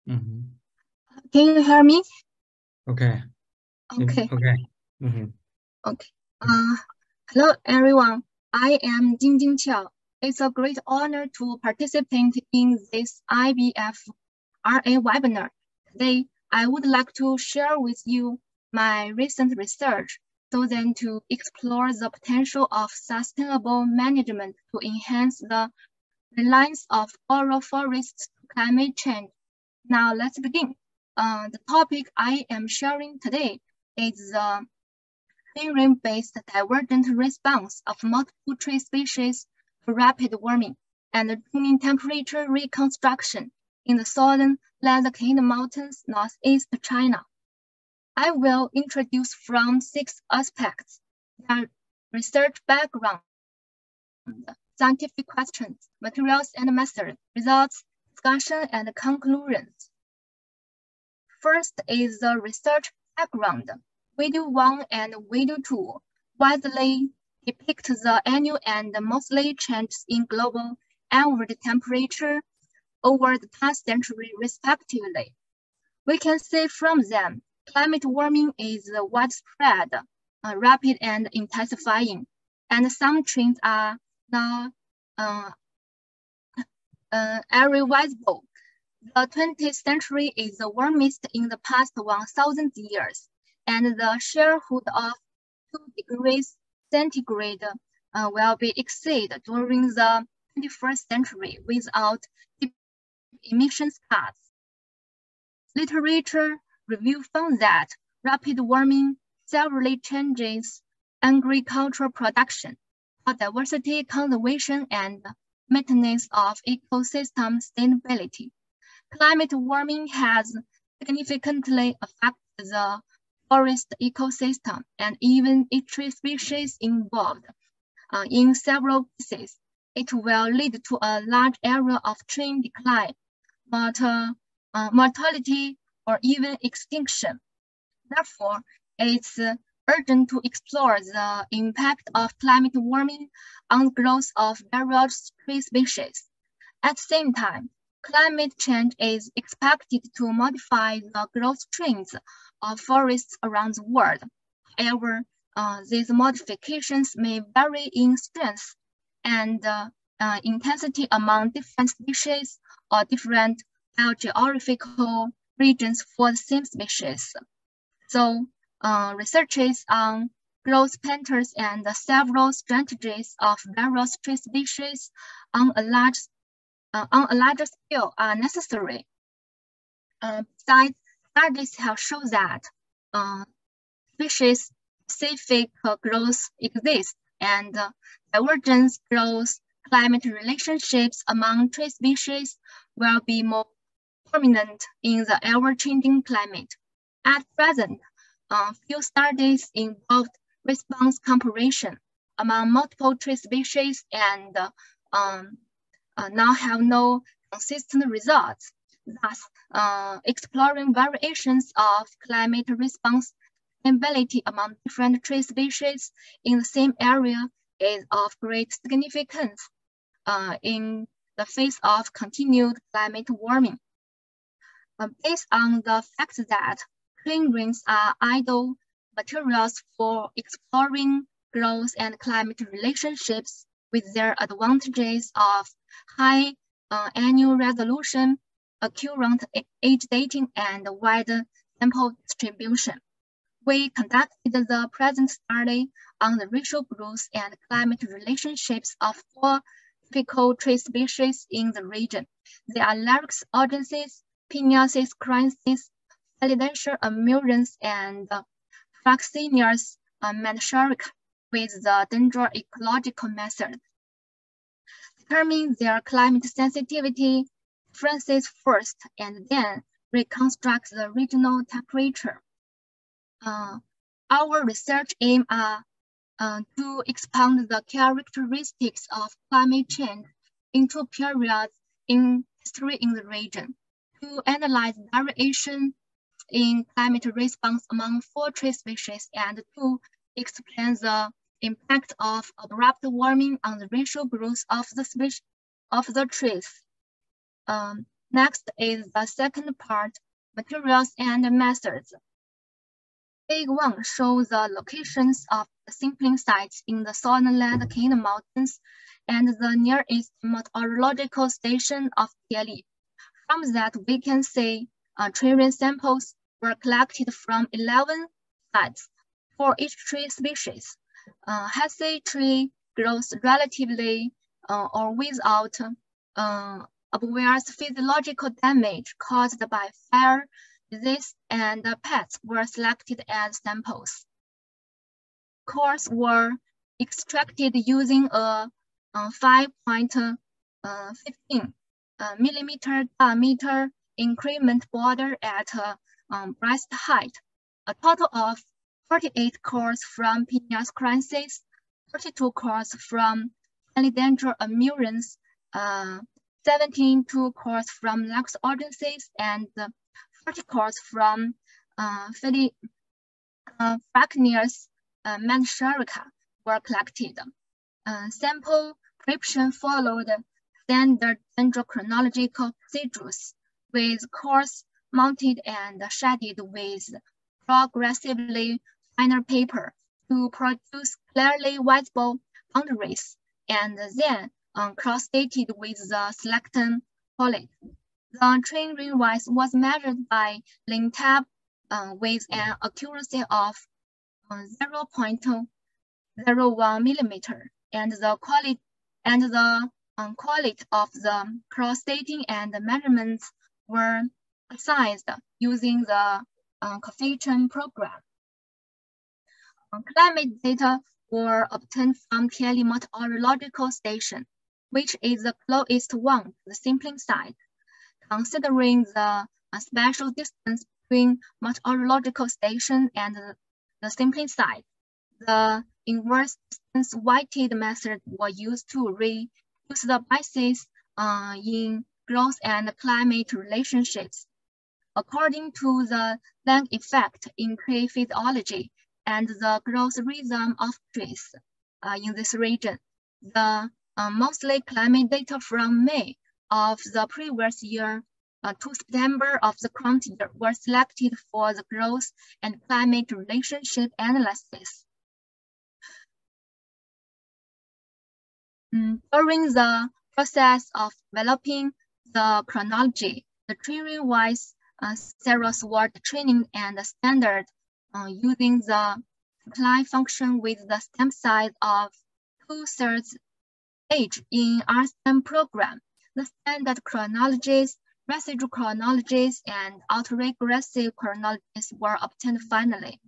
Can you hear me? Okay. Okay. Okay. Okay. Hello, everyone. I am Jingjing Qiao. It's a great honor to participate in this IBFRA webinar. Today, I would like to share with you my recent research so then to explore the potential of sustainable management to enhance the reliance of boreal forests to climate change. Now, let's begin. The topic I am sharing today is the theorem-based divergent response of multiple tree species to rapid warming and tuning temperature reconstruction in the southern Lathakian Mountains, northeast China. I will introduce from 6 aspects: their research background, scientific questions, materials and methods, results, discussion, and conclusions. First is the research background. Video 1 and Video 2 widely depict the annual and monthly changes in global average temperature over the past century, respectively. We can see from them climate warming is widespread, rapid, and intensifying, and some trends are now irreversible. The 20th century is the warmest in the past 1,000 years, and the sharehood of 2 degrees centigrade will be exceeded during the 21st century without emissions cuts. Literature review found that rapid warming severely changes agricultural production, biodiversity conservation, and maintenance of ecosystem sustainability. Climate warming has significantly affected the forest ecosystem and even each tree species involved. In several cases, it will lead to a large area of tree decline, mortality, or even extinction. Therefore, it's urgent to explore the impact of climate warming on the growth of various tree species. At the same time, climate change is expected to modify the growth trends of forests around the world. However, these modifications may vary in strength and intensity among different species or different biogeographical regions for the same species. So, researches on growth patterns and several strategies of various tree species on a larger scale are necessary. Besides studies have shown that species-specific growth exists, and divergent growth climate relationships among tree species will be more prominent in the ever-changing climate. At present, few studies involved response comparison among multiple tree species and now have no consistent results. Thus, exploring variations of climate response ability among different tree species in the same area is of great significance in the face of continued climate warming. Based on the fact that clean rings are ideal materials for exploring growth and climate relationships with their advantages of high annual resolution, accurate age dating, and wide sample distribution. We conducted the present study on the racial growth and climate relationships of 4 typical tree species in the region. They are Larix urgensis, Pinaeus crensis, Philodendron amurans, and Fraxinus mandsharica with the dendro ecological method. Determine their climate sensitivity differences first, and then reconstruct the regional temperature. Our research aim are to expand the characteristics of climate change into periods in history in the region, to analyze variation in climate response among 4 tree species, and to explain the impact of abrupt warming on the racial growth of the trees. Next is the second part, materials and methods. Fig 1 shows the locations of the sampling sites in the Southern Cane Mountains and the nearest meteorological station of Tieli. From that, we can see tree ring samples were collected from 11 sites for each tree species. Healthy tree grows relatively or without obvious physiological damage caused by fire, disease, and pests were selected as samples. Cores were extracted using a 5.15 millimeter diameter increment border at breast height. A total of 48 cores from Pinaeus crensis, 32 cores from Philodendron amurans, 17 cores from Larix urgensis, and 40 cores from Fraxinus mandsharica were collected. Sample preparation followed standard dendrochronological procedures, with cores mounted and shaded with progressively finer paper to produce clearly visible boundaries, and then cross-dated with the selected pollet. The train ring width was measured by line tab with an accuracy of 0.01 millimeter, and the quality of the cross-dating and the measurements were assessed using the coefficient program. Climate data were obtained from Tieli Meteorological Station, which is the closest one to the sampling site. Considering the spatial distance between meteorological station and the sampling site, the inverse distance weighted method was used to reduce the biases in growth and climate relationships. According to the lag effect in tree physiology and the growth rhythm of trees in this region, the monthly climate data from May of the previous year to September of the current year were selected for the growth and climate relationship analysis. During the process of developing the chronology, the tree ring-wise series were trained and standard using the supply function with the stamp size of 2/3 age in RSM program. The standard chronologies residual chronologies and autoregressive chronologies were obtained finally.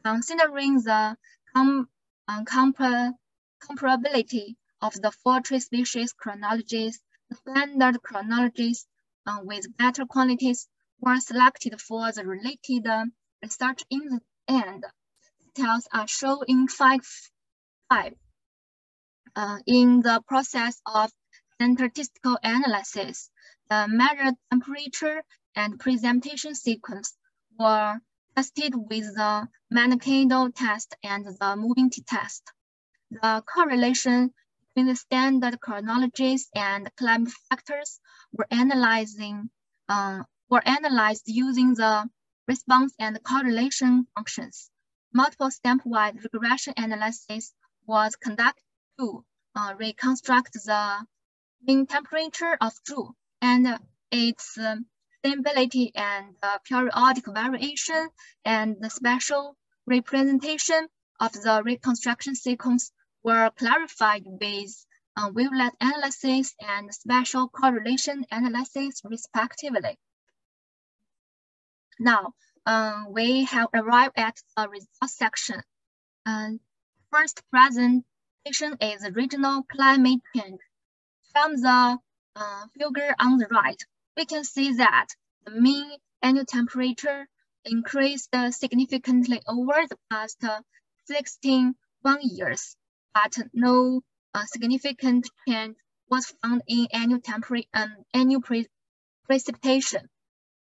Considering the comparability of the 4 tree species chronologies, the standard chronologies with better quantities were selected for the related research in the end. Details are shown in 5. In the process of statistical analysis, the measured temperature and presentation sequence were tested with the Mankato test and the moving t-test. The correlation between the standard chronologies and climate factors were analyzed using the response and correlation functions. Multiple stamp-wide regression analysis was conducted to reconstruct the mean temperature of Drew and its stability and periodic variation, and the spatial representation of the reconstruction sequence were clarified with wavelet analysis and spatial correlation analysis, respectively. Now, we have arrived at the results section. First presentation is regional climate change. From the figure on the right, we can see that the mean annual temperature increased significantly over the past 61 years, but no significant change was found in annual precipitation.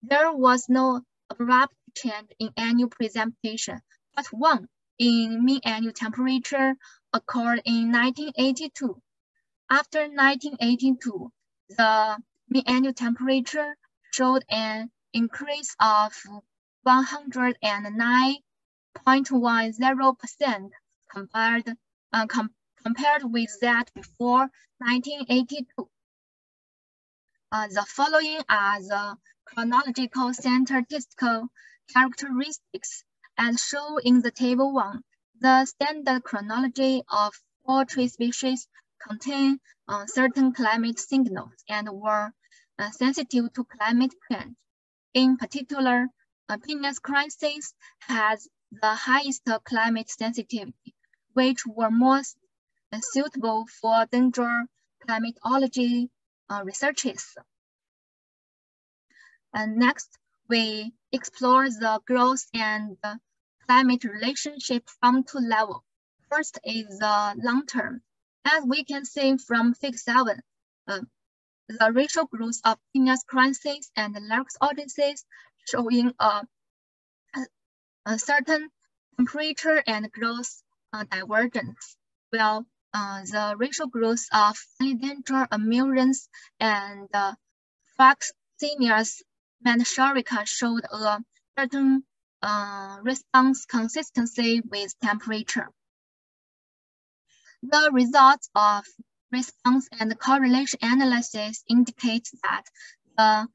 There was no abrupt change in annual precipitation, but one in mean annual temperature occurred in 1982. After 1982, the mean annual temperature showed an increase of 109.10% compared with that before 1982. The following are the chronological statistical characteristics as shown in the table 1. The standard chronology of 4 tree species contain certain climate signals and were sensitive to climate change. In particular, Pinus crisis has the highest climate sensitivity, which were most suitable for danger climatology researches. And next, we explore the growth and climate relationship from 2 levels. First is the long term. As we can see from Fig 7, the ratio growth of Pinus crisis and Larix audiences showing a certain temperature and growth divergence, while the ratio growth of Philodendron amurans and Fraxinias manchurica showed a certain response consistency with temperature. The results of response and correlation analysis indicate that the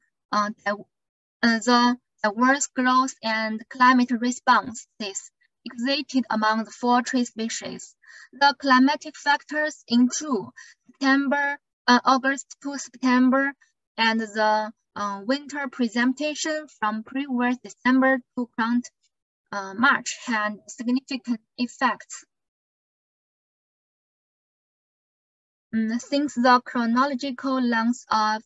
diverse growth and climate responses existed among the 4 tree species. The climatic factors in August to September, and the winter precipitation from previous December to current March had significant effects. Since the chronological length of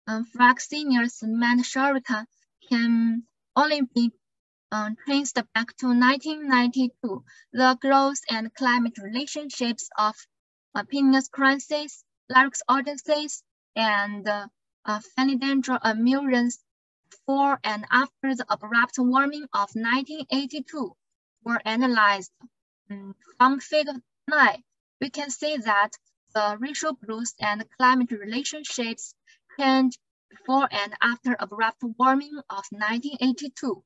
Fraxinias manchurica can only be traced back to 1992, the growth and climate relationships of Pinus crisis, Larix audiences, and Philodendron amurans before and after the abrupt warming of 1982 were analyzed. From Figure 9, we can see that the racial growth and climate relationships changed before and after abrupt warming of 1982.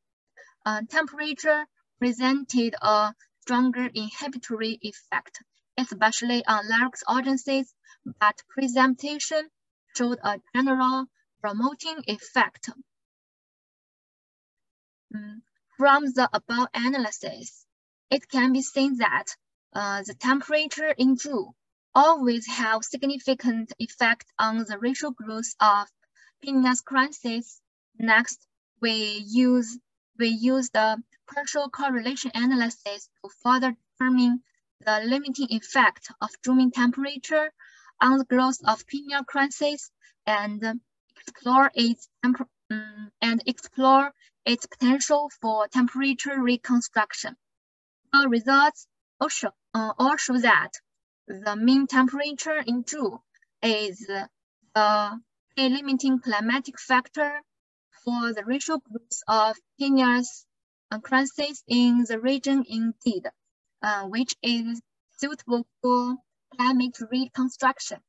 Temperature presented a stronger inhibitory effect, especially on Larix audiences, but precipitation showed a general promoting effect. From the above analysis, it can be seen that the temperature in June always have significant effect on the racial growth of Pinus crisis. Next, we use the partial correlation analysis to further determine the limiting effect of rooming temperature on the growth of pineal crisis and explore its potential for temperature reconstruction. The results all show that the mean temperature in June is the limiting climatic factor for the racial groups of pineal crisis in the region indeed, which is suitable for climate reconstruction.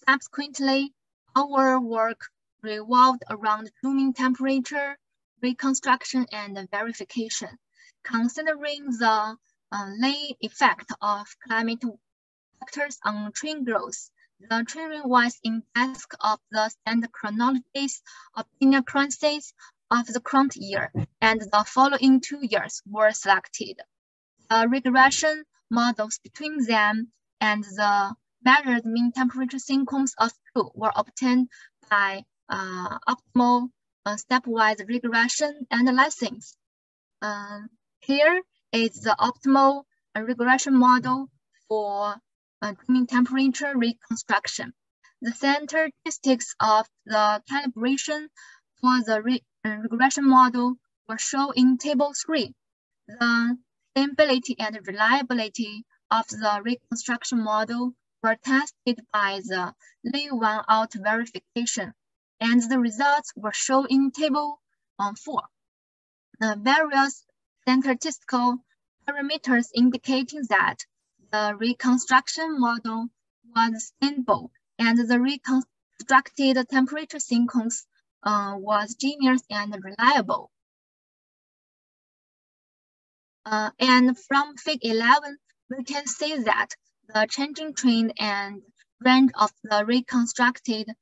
Subsequently, our work revolved around rooming temperature, reconstruction, and verification, considering the lay effect of climate factors on train growth. The train-wise index of the standard chronologies of pineal crisis of the current year and the following 2 years were selected. The regression models between them and the measured mean temperature sequence of 2 were obtained by optimal stepwise regression analysis. Here is the optimal regression model for mean temperature reconstruction. The statistics of the calibration for the regression model were shown in Table 3. The stability and reliability of the reconstruction model were tested by the lay-one-out verification, and the results were shown in Table 4. The various statistical parameters indicating that the reconstruction model was stable and the reconstructed temperature sequence was generous and reliable. And from Fig 11, we can see that the changing trend and range of the reconstructed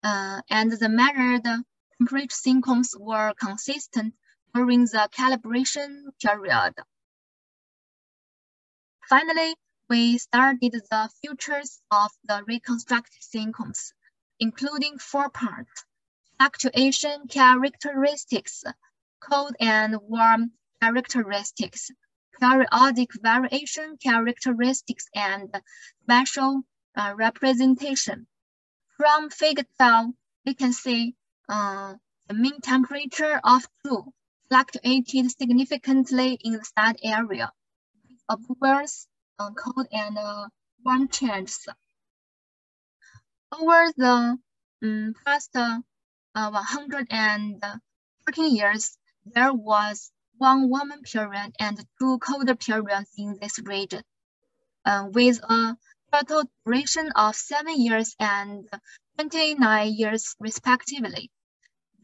and the measured temperature sequence were consistent during the calibration period. Finally, we studied the features of the reconstructed sequence, including 4 parts: fluctuation characteristics, cold and warm characteristics, periodic variation characteristics, and spatial representation. From Figure 12, we can see the mean temperature of June fluctuated significantly in the study area, observes cold and warm changes. Over the past 113 years, there was 1 warmer period and 2 colder periods in this region, with a total duration of 7 years and 29 years respectively.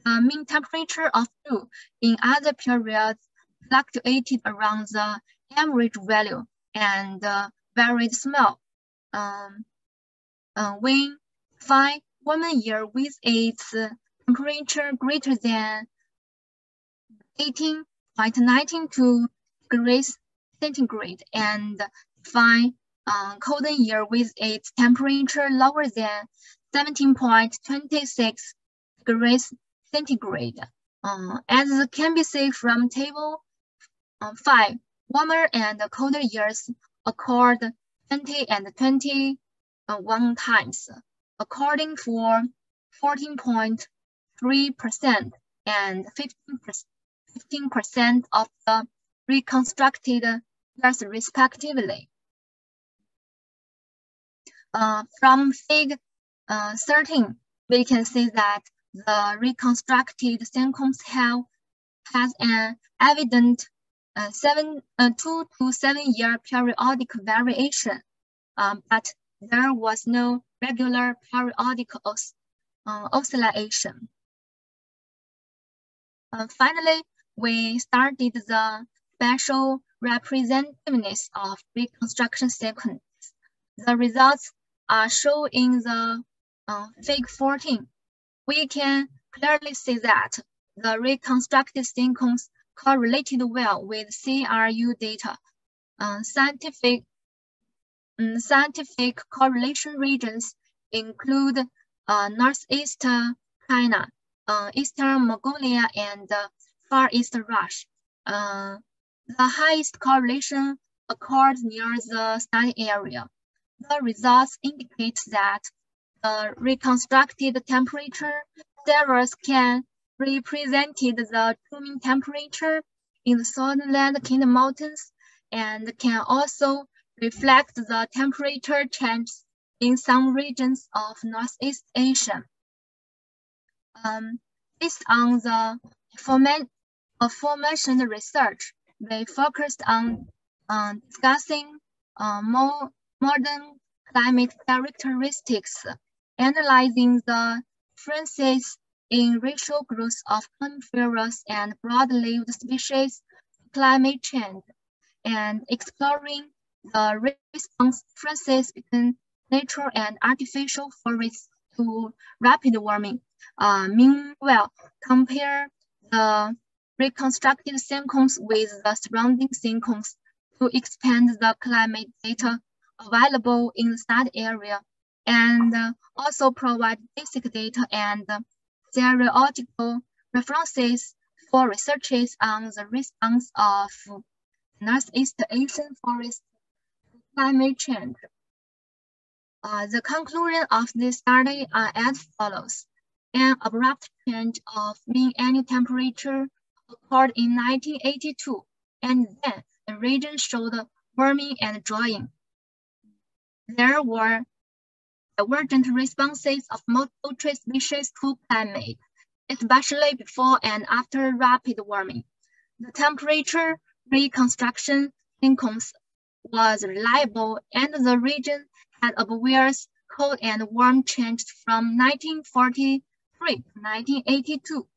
The mean temperature of June in other periods fluctuated around the average value and varied small. When 5 warmer year with its temperature greater than 18.92 degrees centigrade and 5 colder year with its temperature lower than 17.26 degrees centigrade. As can be seen from Table 5, warmer and colder years occurred 20 and 21 times, according for 14.3% and 15% of the reconstructed years respectively. From Fig 13, we can see that the reconstructed sequence has an evident 2 to 7 year periodic variation, but there was no regular periodic oscillation. Finally, we studied the spatial representativeness of reconstruction sequence. The results are shown in the Fig 14. We can clearly see that the reconstructed sequence correlated well with CRU data. Scientific correlation regions include Northeast China, Eastern Mongolia, and Far East Russia. The highest correlation occurred near the study area. The results indicate that the reconstructed temperature series can represent the true mean temperature in the southern land Kingdom Mountains and can also reflect the temperature changes in some regions of Northeast Asia. Based on the aforementioned research, we focused on discussing more modern climate characteristics, analyzing the differences in racial growth of coniferous and broad-leaved species to climate change, and exploring the response differences between natural and artificial forests to rapid warming. Meanwhile, compare the reconstructed synchrons with the surrounding synchrons to expand the climate data available in the study area, and also provide basic data and theoretical references for researches on the response of Northeast Asian forests to climate change. The conclusion of this study are as follows. An abrupt change of mean annual temperature occurred in 1982, and then the region showed warming and drying. There were divergent responses of multiple tree species to climate, especially before and after rapid warming. The temperature reconstruction sequence was reliable, and the region had obvious cold and warm changes from 1943 to 1982.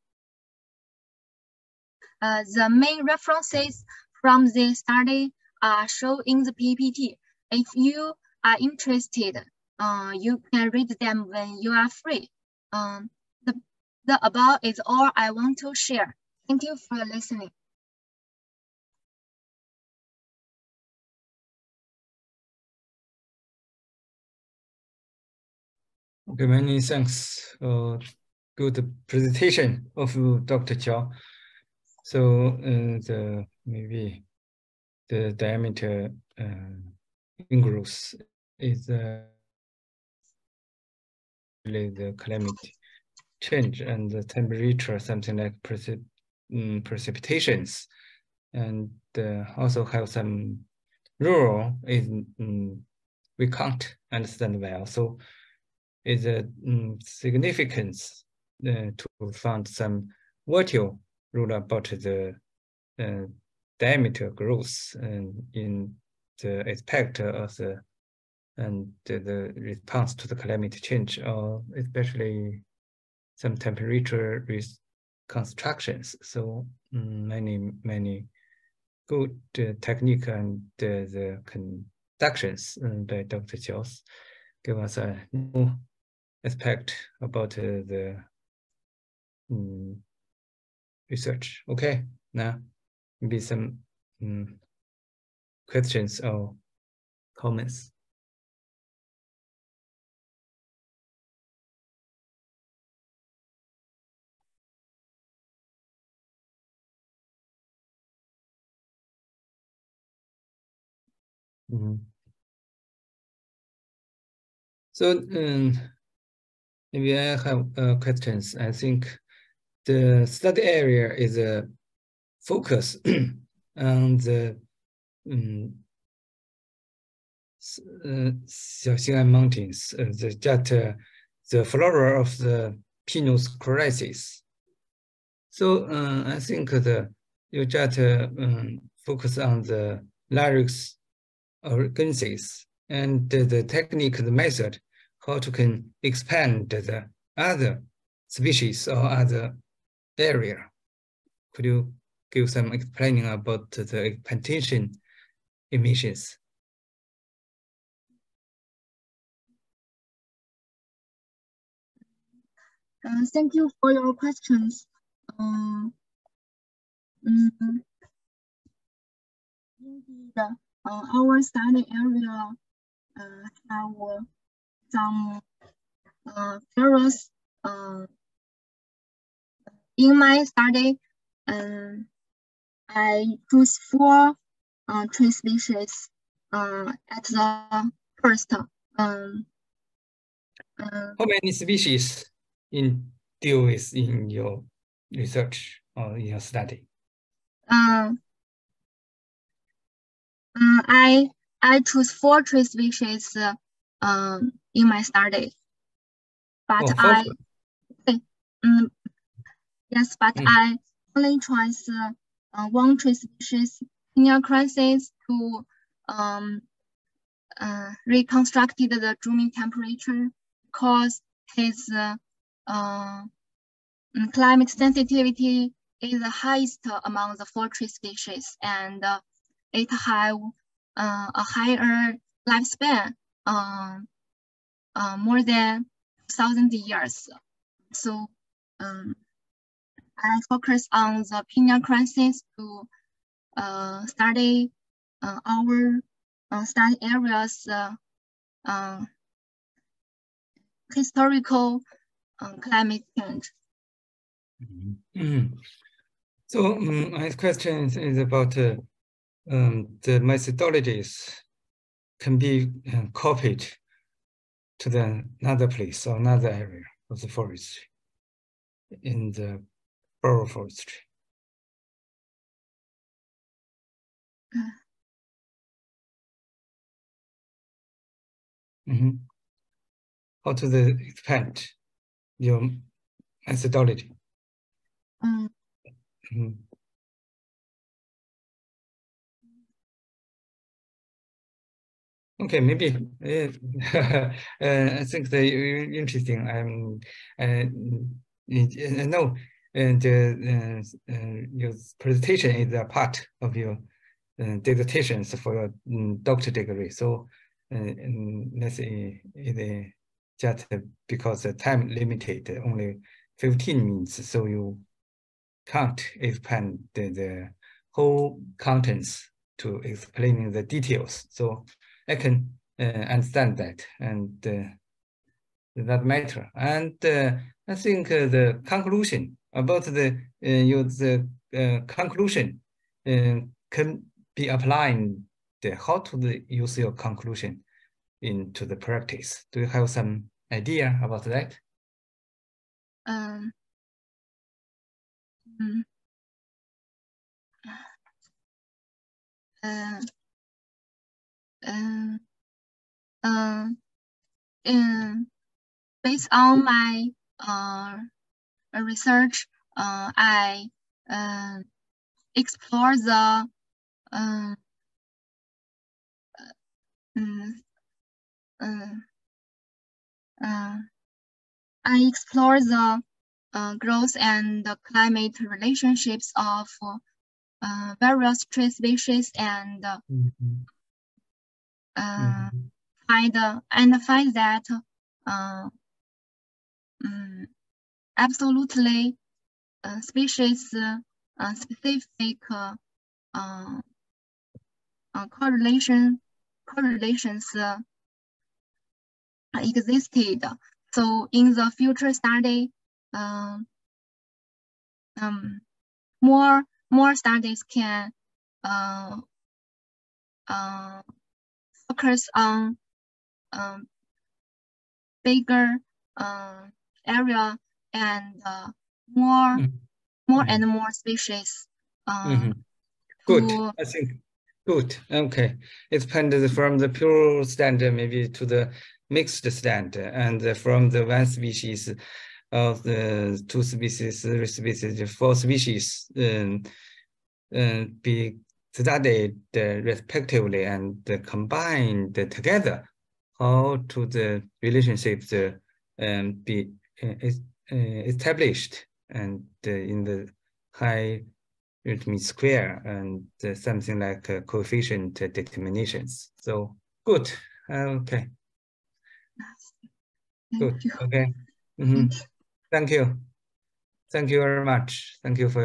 The main references from this study are shown in the PPT. If you are interested, you can read them when you are free. The above is all I want to share. Thank you for listening. Okay, many thanks. Good presentation of Dr. Qiao. So maybe the diameter ingress is really the climate change and the temperature, something like precipitations, and also have some rural is we can't understand well. So it's a significance to find some virtual rule about the diameter growth in the aspect of the response to the climate change, or especially some temperature reconstructions. So many good technique and the conductions by Dr. Qiao give us a new aspect about the research. Okay, now maybe some questions or comments. So maybe I have questions. I think the study area is a focus on the Xiaoxing'an Mountains, the flora of the Pinus crisis. So I think you just focus on the Larix organces and the technique, the method, how to can expand the other species or other area. Could you give some explaining about the expansion emissions? Thank you for your questions. Indeed, our study area have some various in my study, I choose 4 tree species at the first. How many species deal with in your research or in your study? I choose 4 tree species in my study, but yes, but I only choose 1 tree species in crisis to reconstructed the blooming temperature because his climate sensitivity is the highest among the 4 tree species, and it have a higher lifespan, more than 1,000 years. So I focus on the Pina crisis to study our study areas historical climate change. So my question is about the methodologies can be copied to another place or another area of the forestry in the boreal forestry. How to expand your methodology? Okay, maybe I think they're interesting. No, and your presentation is a part of your dissertations for your doctor degree. So let's say it just because the time limited, only 15 minutes, so you can't expand the whole contents to explaining the details. So I can understand that, and that matter. And I think the conclusion about the conclusion can be applying how to use your conclusion into the practice. Do you have some idea about that? Based on my research, I explore the growth and the climate relationships of various tree species and find that absolutely species specific correlations existed. So in the future study, more studies can focus on bigger area and more and more species. Good, I think good. Okay, expanded from the pure stand maybe to the mixed stand, and from the 1 species of the 2 species, 3 species, 4 species be studied respectively and combined together. How to the relationships be established and in the high square and something like coefficient determinations. So good. Okay. Good. Okay. Thank you. Thank you very much. Thank you for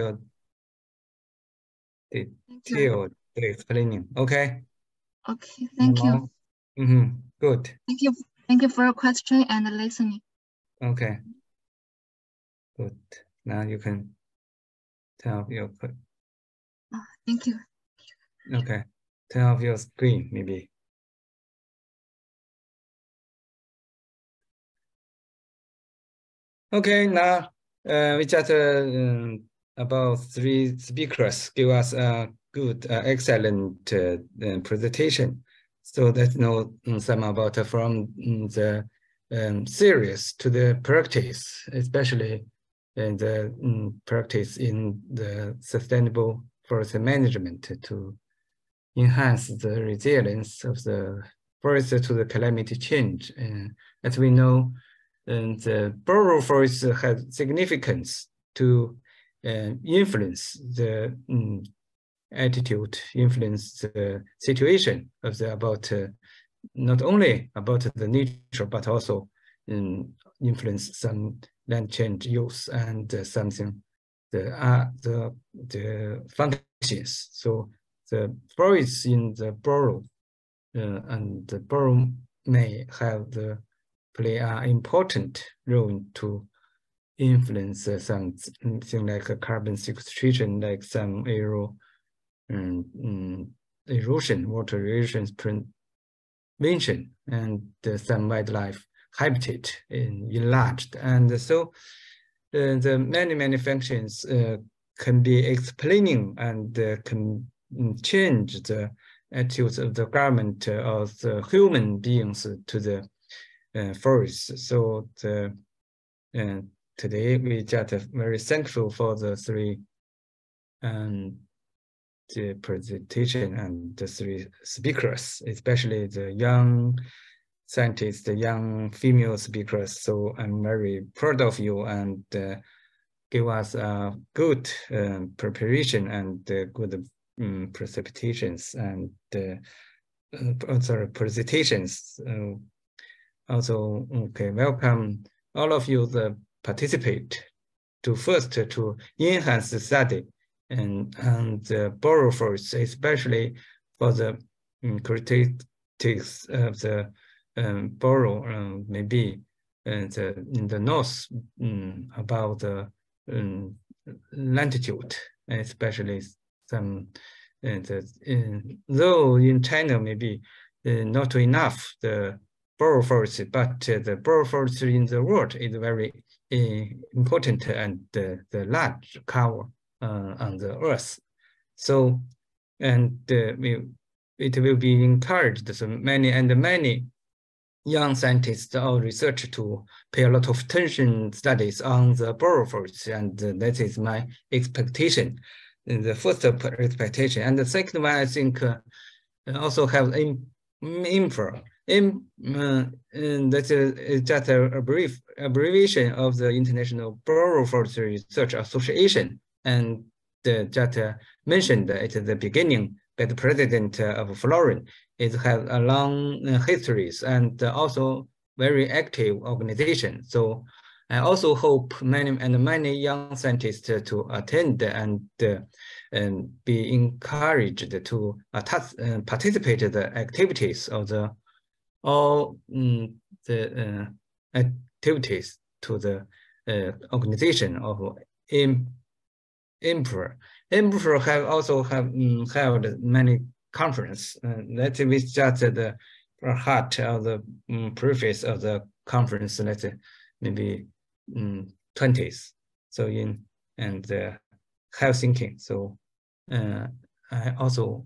your detailed explaining. Okay. Okay. Thank you. Good. Thank you for your question and listening. Okay. Good. Now you can turn off your. Thank you. Okay. Turn off your screen, maybe. Okay. Now we just about 3 speakers give us a good, excellent presentation. So let's know some about from the theories to the practice, especially in the practice in the sustainable forest management to enhance the resilience of the forest to the climate change. As we know, the boreal forest has significance to influence the attitude, influence the situation of the about not only about the nature but also influence some land change use and something the functions. So the forests in the boreal and the boreal may have the play an important role to influence something like carbon sequestration, like some erosion, water erosion prevention, and some wildlife habitat enlarged. And so the many functions can be explaining and can change the attitudes of the government of the human beings to the forests. So today we just very thankful for the 3 the presentation and the 3 speakers, especially the young scientists, the young female speakers. So I'm very proud of you and give us a good preparation and good presentations and presentations. Also, okay, welcome all of you to participate to first to enhance the study and the boreal forests, especially for the characteristics of the boreal, maybe in the north about the latitude, especially some though in China maybe not enough the boreal forest, but the boreal forest in the world is very important and the large cover on the earth. So, and it will be encouraged so many young scientists or researchers to pay a lot of attention studies on the boreal forest, and that is my expectation. The first expectation, and the second one, I think, also have IBFRA. That is just a brief abbreviation of the International Boreal Forestry Research Association, and just mentioned at the beginning by the president of Florence. It has a long histories and also very active organization. So I also hope many young scientists to attend and be encouraged to participate in the activities of all the activities to the organization of IBFRA. IBFRA have also held many conferences. That is just the heart of the preface of the conference. Let's say maybe 20s. So in and Helsinki. So I also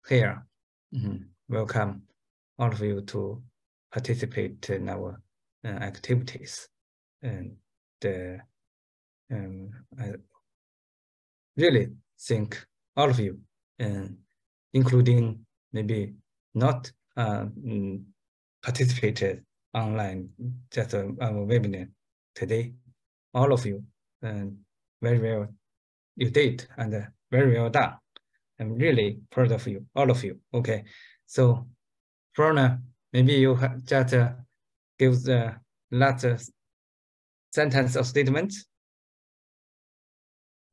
here welcome all of you to participate in our activities, and I really thank all of you, including maybe not participated online, just our webinar today. All of you, very well you did, and very well done. I'm really proud of you, all of you. Okay, so Frona, maybe you just give the last sentence of statement.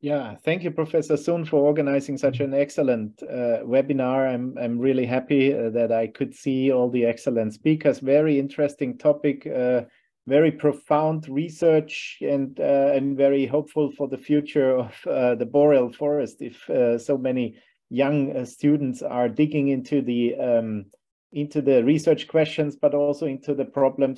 Yeah, thank you, Professor Sun, for organizing such an excellent webinar. I'm really happy that I could see all the excellent speakers. Very interesting topic. very profound research, and I'm very hopeful for the future of the boreal forest if so many young students are digging into the research questions, but also into the problems